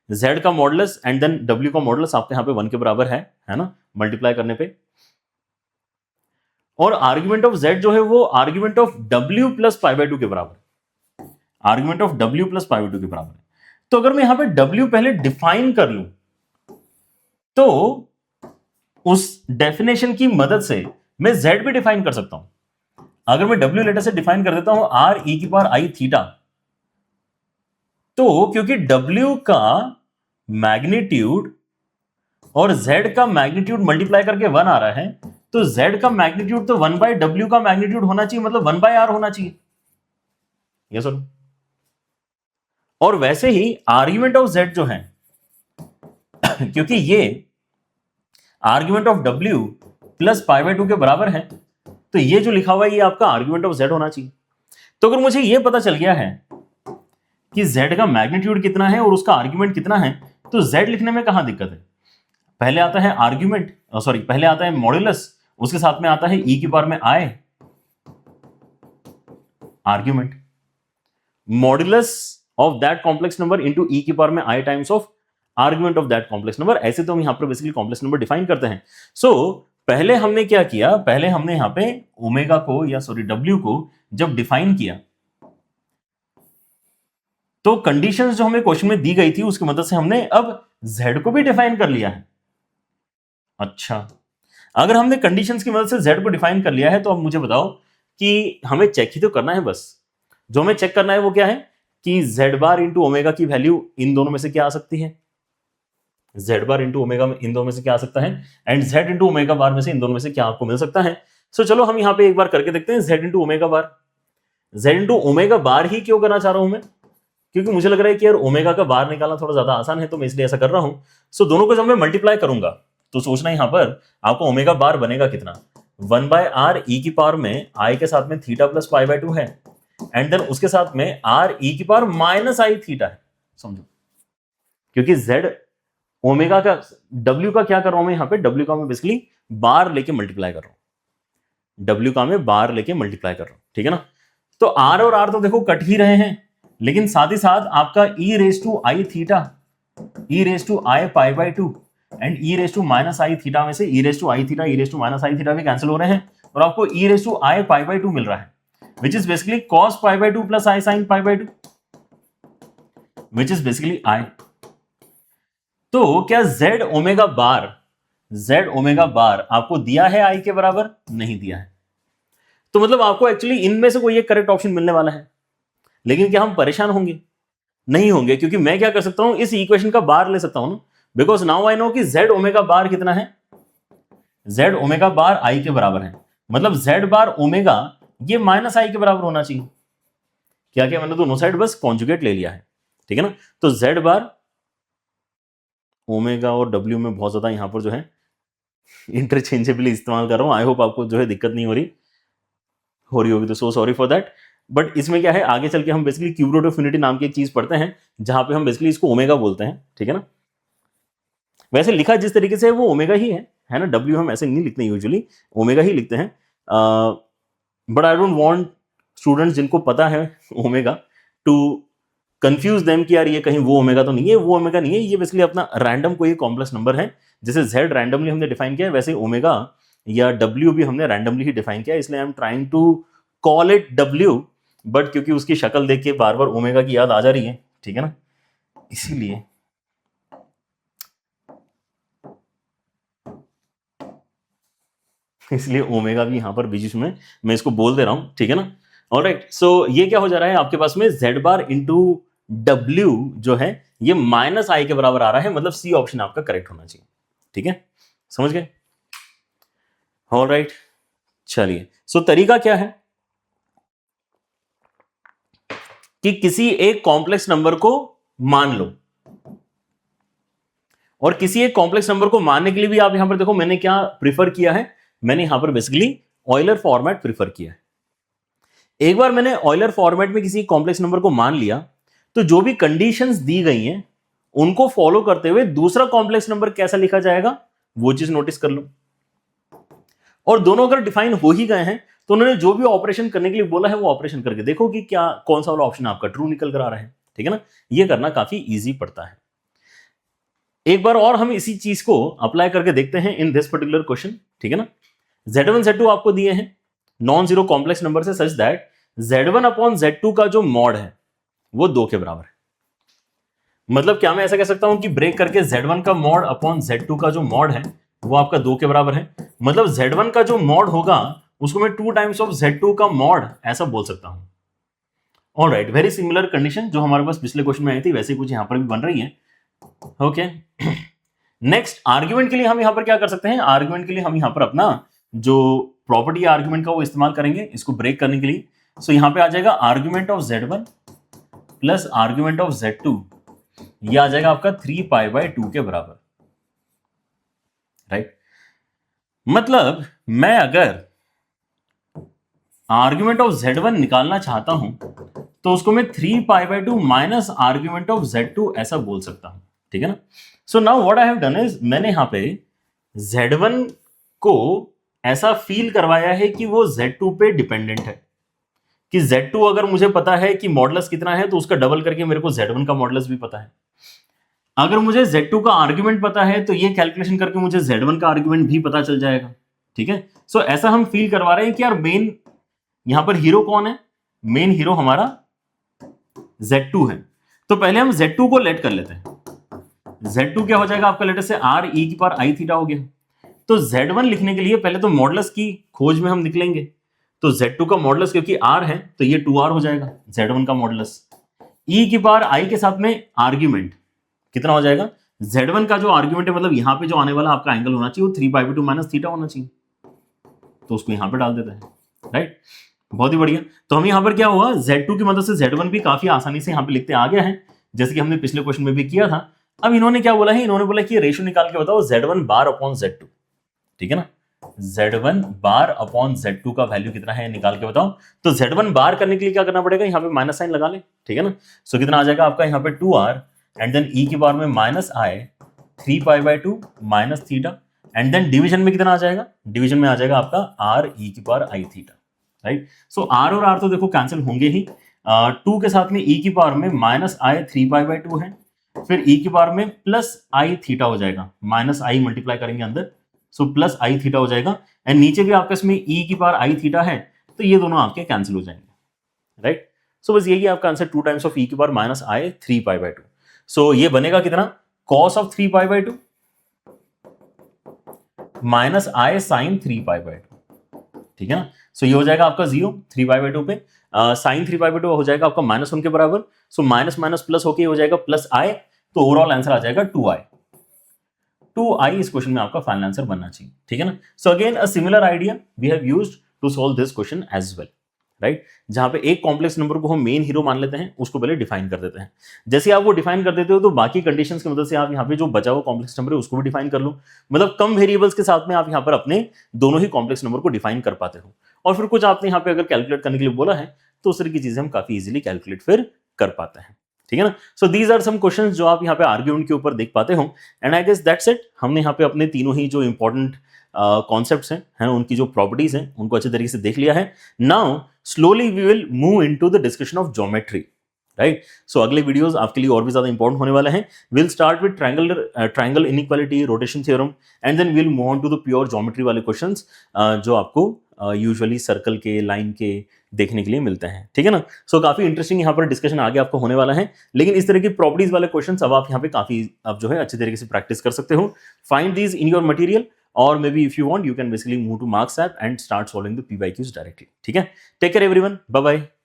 z का मॉडुलस एंड देन w का मॉडुलस आपके यहाँ पे 1 के बराबर है ना, मल्टीप्लाई करने पे। और आर्ग्यूमेंट ऑफ z जो है वो आर्ग्यूमेंट ऑफ w प्लस π/2 के बराबर, आर्ग्यूमेंट ऑफ w प्लस π/2 के बराबर है। तो अगर मैं यहां पे w पहले डिफाइन कर लूं तो उस डेफिनेशन की मदद से मैं z भी डिफाइन कर सकता हूं। अगर मैं w लेटर से डिफाइन कर देता हूं r⁴ तो क्योंकि w का मैग्नीट्यूड और z का मैग्नीट्यूड मल्टीप्लाई करके 1 आ रहा है, तो z का मैग्नीट्यूड तो 1/w का मैग्नीट्यूड होना चाहिए, मतलब 1/r होना चाहिए, ये सर। और वैसे ही आर्ग्यूमेंट ऑफ z जो है क्योंकि ये आर्ग्यूमेंट ऑफ w प्लस π/2 के बराबर है, तो ये जो लिखा हुआ है ये आपका आर्ग्यूमेंट ऑफ z होना चाहिए। तो अगर मुझे ये पता चल गया है कि z का मैग्नीट्यूड कितना है और उसका आर्ग्यूमेंट कितना है, तो z लिखने में कहां दिक्कत है। पहले आता है आर्ग्यूमेंट, सॉरी पहले आता है मॉड्यूलस, उसके साथ में आता है e⁻i argument, modulus of that complex number into e⁻i times of argument of that complex number. ऐसे तो हम यहां पर बेसिकली कॉम्प्लेक्स नंबर डिफाइन करते हैं। सो पहले हमने क्या किया, पहले हमने यहां पे ओमेगा को या सॉरी w को जब डिफाइन किया तो कंडीशंस जो हमें क्वेश्चन में दी गई थी उसकी मदद से हमने अब z को भी डिफाइन कर लिया है। अच्छा, अगर हमने कंडीशंस की मदद से z को डिफाइन कर लिया है तो अब मुझे बताओ कि हमें चेक ही तो करना है। बस जो हमें चेक करना है वो क्या है कि z बार इंटू ओमेगा की वैल्यू इन दोनों में से क्या आ सकती है, z बार इंटू ओमेगा इन दोनों में से क्या आ सकता है, एंड z इंटू ओमेगा बार में से इन दोनों में से क्या आपको मिल सकता है। सो चलो हम यहां पे एक बार करके देखते हैं z into omega bar. z into omega bar ही क्यों करना चाह रहा हूं मैं, क्योंकि मुझे लग रहा है कि यार ओमेगा का बार निकालना थोड़ा ज्यादा आसान है, तो मैं इसलिए ऐसा कर रहा हूं। सो दोनों को जब मैं मल्टीप्लाई करूंगा तो सोचना यहां पर आपको ओमेगा बार बनेगा कितना, 1 बाय आर ई की पावर में आई के साथ में थीटा प्लस पाई बाय 2 है, एंड देन उसके साथ में आर ई की पावर माइनस आई थीटा है। समझो, क्योंकि जेड ओमेगा का डब्ल्यू का क्या कर रहा हूं मैं यहां पे, डब्ल्यू का मैं बेसिकली बार लेके मल्टीप्लाई कर रहा हूं, डब्ल्यू का मैं बार लेके मल्टीप्लाई कर रहा हूं, ठीक है ना। तो आर और आर तो देखो कट ही रहे हैं, लेकिन साथ ही साथ आपका e raise to i theta, e raise to i pi by 2 and e raise to minus i theta में से e raise to i theta, e raise to minus i theta भी कैंसिल हो रहे हैं, और आपको e raise to i pi by 2 मिल रहा है, which is basically cos pi by 2 plus i sine pi by 2, which is basically आई। तो क्या जेड ओमेगा बार आपको दिया है आई के बराबर? नहीं दिया है। तो मतलब आपको एक्चुअली इनमें से कोई एक करेक्ट ऑप्शन मिलने वाला है, लेकिन क्या हम परेशान होंगे? नहीं होंगे, क्योंकि मैं क्या कर सकता हूं, इस इक्वेशन का बार ले सकता हूं ना, बिकॉज नाउ आई नो कि जेड ओमेगा बार कितना है, जेड ओमेगा बार आई के बराबर है, मतलब जेड बार ओमेगा ये माइनस आई के बराबर होना चाहिए। क्या क्या मैंने दोनों साइड बस कॉन्जुगेट ले लिया है, ठीक है ना। तो जेड बार ओमेगा और डब्ल्यू में बहुत ज्यादा यहां पर जो है इंटरचेंजेबली इस्तेमाल कर रहा हूं, आई होप आपको जो है दिक्कत नहीं हो रही होगी, तो so sorry for that. But इसमें क्या है, आगे चल के हम basically cube root of unity नाम की एक चीज पढ़ते हैं, जहां पे हम बेसिकली इसको ओमेगा बोलते हैं, ठीक है ना। वैसे लिखा जिस तरीके से वो ओमेगा ही है ना, डब्ल्यू हम ऐसे नहीं लिखते यूजुअली, ओमेगा ही लिखते हैं। But I don't want students जिनको पता है ओमेगा टू कंफ्यूज देम कि यार ये कहीं वो ओमेगा तो नहीं है, वो ओमेगा नहीं है, ये बेसिकली अपना रैंडम कोई कॉम्प्लेक्स नंबर है, जैसे जेड रैंडमली हमने डिफाइन किया है, वैसे ओमेगा या डब्ल्यू भी हमने रैंडमली ही डिफाइन किया है, इसलिए I am trying to call it W, but क्योंकि उसकी शक्ल देख के बार बार ओमेगा की याद आ जा रही है, ठीक है ना, इसीलिए। इसलिए ओमेगा भी यहां पर बीच में मैं इसको बोल दे रहा हूं, ठीक है ना। ऑलराइट, सो ये क्या हो जा रहा है आपके पास में, जेड बार इंटू डब्ल्यू जो है ये माइनस आई के बराबर आ रहा है, मतलब सी ऑप्शन आपका करेक्ट होना चाहिए, ठीक है, समझ गए। ऑलराइट, चलिए, सो तरीका क्या है कि किसी एक कॉम्प्लेक्स नंबर को मान लो, और किसी एक कॉम्प्लेक्स नंबर को मानने के लिए भी आप यहां पर देखो मैंने क्या प्रिफर किया है, मैंने यहां पर बेसिकली ऑयलर फॉर्मेट प्रिफर किया है। एक बार मैंने ऑयलर फॉर्मेट में किसी कॉम्प्लेक्स नंबर को मान लिया, तो जो भी कंडीशंस दी गई हैं उनको फॉलो करते हुए दूसरा कॉम्प्लेक्स नंबर कैसा लिखा जाएगा वो चीज नोटिस कर लो। और दोनों अगर डिफाइन हो ही गए हैं तो उन्होंने जो भी ऑपरेशन करने के लिए बोला है वो ऑपरेशन करके देखो कि क्या कौन सा वाला ऑप्शन आपका ट्रू निकल कर आ रहा है, ठीक है ना। ये करना काफी इजी पड़ता है। एक बार और हम इसी चीज को अप्लाई करके देखते हैं इन दिस पर्टिकुलर क्वेश्चन, ठीक है ना। Z1 Z2 आपको दिए हैं नॉन जीरो कॉम्प्लेक्स नंबर से, such that Z1 upon Z2 का जो मॉड है वो 2 के बराबर है। मतलब क्या मैं ऐसा कह सकता हूं कि ब्रेक करके Z1 का मॉड अपॉन Z2 का जो मॉड है वो आपका 2 के बराबर है, मतलब Z1 का जो मॉड होगा उसको मैं 2 टाइम्स ऑफ Z2 का मॉड ऐसा बोल सकता हूं। ऑलराइट, वेरी सिमिलर कंडीशन जो हमारे पास पिछले क्वेश्चन में आई थी वैसे कुछ यहां पर भी बन रही है। ओके, नेक्स्ट आर्ग्यूमेंट के लिए हम यहां पर क्या कर सकते हैं, आर्ग्यूमेंट के लिए हम यहां पर अपना जो प्रॉपर्टी आर्ग्यूमेंट का वो इस्तेमाल करेंगे इसको ब्रेक करने के लिए। सो यहां पे आ जाएगा argument of Z1 plus argument of Z2, ये आ जाएगा आपका 3 पाई बाय 2 के बराबर, राइट। मतलब मैं अगर आर्ग्यूमेंट ऑफ Z1 निकालना चाहता हूं तो उसको मैं 3 पाई by 2 minus argument of Z2 ऐसा बोल सकता हूं, ठीक है ना। So now what I have done is मैंने यहां पे Z1 को ऐसा फील करवाया है कि वो Z2 पे डिपेंडेंट है, कि Z2 अगर मुझे पता है कि मॉडुलस कितना है तो उसका डबल करके मेरे को Z1 का मॉडुलस भी पता है। अगर मुझे Z2 का आर्ग्यूमेंट पता है तो ये कैलकुलेशन करके मुझे Z1 का आर्ग्यूमेंट भी पता चल जाएगा, ठीक है। सो ऐसा हम फील करवा रहे हैं कि यार मेन यहां पर हीरो कौन है, मेन हीरो हमारा Z2 है। तो पहले हम Z2 को लेट कर लेते हैं। Z2 क्या हो जाएगा आपका, लेटर से R e की पावर I थीटा हो गया। तो Z1 लिखने के लिए पहले तो मॉडुलस की खोज में हम निकलेंगे, तो Z2 का मॉडुलस क्योंकि R है तो ये 2R हो जाएगा Z1 का मॉडुलस। E की पावर I के साथ में आर्ग्यूमेंट कितना हो जाएगा, Z1 का जो आर्ग्यूमेंट है मतलब यहां पे जो आने वाला आपका एंगल होना चाहिए वो 3 पाई बाय 2 माइनस थीटा होना चाहिए, तो उसको यहां पे डाल देते हैं, राइट। बहुत ही बढ़िया। तो हम यहां पर क्या हुआ, Z2 की मदद से Z1 भी काफी आसानी से यहां पे लिखते आ गया है, जैसे कि हमने पिछले क्वेश्चन में भी किया था। अब इन्होंने क्या बोला है, इन्होंने बोला कि रेशियो निकाल के बताओ Z1 बार अपॉन Z2, ठीक है ना। Z1 बार अपॉन Z2 का वैल्यू कितना है निकाल के बताओ। तो Z1 बार करने के लिए क्या करना पड़ेगा, यहाँ पे माइनस साइन लगा ले, ठीक है ना। सो कितना आ जाएगा आपका यहाँ पे 2r एंड देन e की पावर में minus i 3π/2 minus theta and then division में कितना आ जाएगा, डिवीजन में आ जाएगा आपका r e की power i theta, right. So r और r तो देखो कैंसिल होंगे ही, 2 के साथ में e की पावर में माइनस आई 3π/2 है, फिर e की पावर में प्लस आई थीटा हो जाएगा, माइनस आई मल्टीप्लाई करेंगे अंदर, सो प्लस आई थीटा हो जाएगा एंड नीचे भी आपके इसमें e की पावर आई थीटा है, तो ये दोनों आपके कैंसिल हो जाएंगे, राइट। सो बस यही आपका आंसर 2 टाइम्स ऑफ e की पावर माइनस आई 3π/2। सो ये बनेगा कितना, cos of 3π/2 minus i sine 3π/2, ठीक है ना। सो ये हो जाएगा आपका 0 3π/2 पे, साइन 3π/2 हो जाएगा आपका -1 के बराबर, सो माइनस माइनस प्लस होके हो जाएगा प्लस आई, तो ओवरऑल आंसर आ जाएगा 2i। 2i इस क्वेश्चन में आपका फाइनल आंसर बनना चाहिए, ठीक है ना। So again a similar idea we have used to solve this question as well, right. जहां पे एक कॉम्प्लेक्स नंबर को हम मेन हीरो मान लेते हैं, उसको पहले डिफाइन कर देते हैं। जैसे आप वो डिफाइन कर देते हो तो बाकी कंडीशंस की मदद से आप यहाँ पे जो बचा हुआ कॉम्प्लेक्स नंबर है उसको भी डिफाइन कर लो, मतलब कम वेरिएबल्स के साथ में आप यहाँ पर अपने दोनों ही कॉम्प्लेक्स नंबर को डिफाइन कर पाते हो। और फिर कुछ आपने यहाँ पे अगर कैलकुलेट करने के लिए बोला है तो उस तरह की चीजें हम काफी इजीली कैलकुलेट फिर कर पाते हैं, ठीक है ना। So these are some questions जो आप यहाँ पे आर्ग्यूमेंट के ऊपर देख पाते हो and I guess that's it. हमने यहाँ पे अपने तीनों ही जो इंपॉर्टेंट कॉन्सेप्ट्स हैं उनकी जो प्रॉपर्टीज हैं उनको अच्छे तरीके से देख लिया है। Now slowly we will move into the discussion of geometry, right. So अगले वीडियोस आपके लिए और भी ज्यादा इंपॉर्टेंट होने वाले हैं। Will start with triangle inequality, rotation theorem and then will move on to the pure geometry वाले क्वेश्चंस जो आपको यूजुअली सर्कल के, लाइन के देखने के लिए मिलते हैं, ठीक है ना। सो काफी इंटरेस्टिंग यहाँ पर डिस्कशन आगे आपको होने वाला है, लेकिन इस तरह की प्रॉपर्टीज वाले क्वेश्चंस अब आप यहाँ पे काफी अब जो है अच्छे तरीके से प्रैक्टिस कर सकते हो। Find these in your material और maybe if you want you can basically move to marks app and start solving the PYQs directly, ठीक है। Take care everyone, bye bye.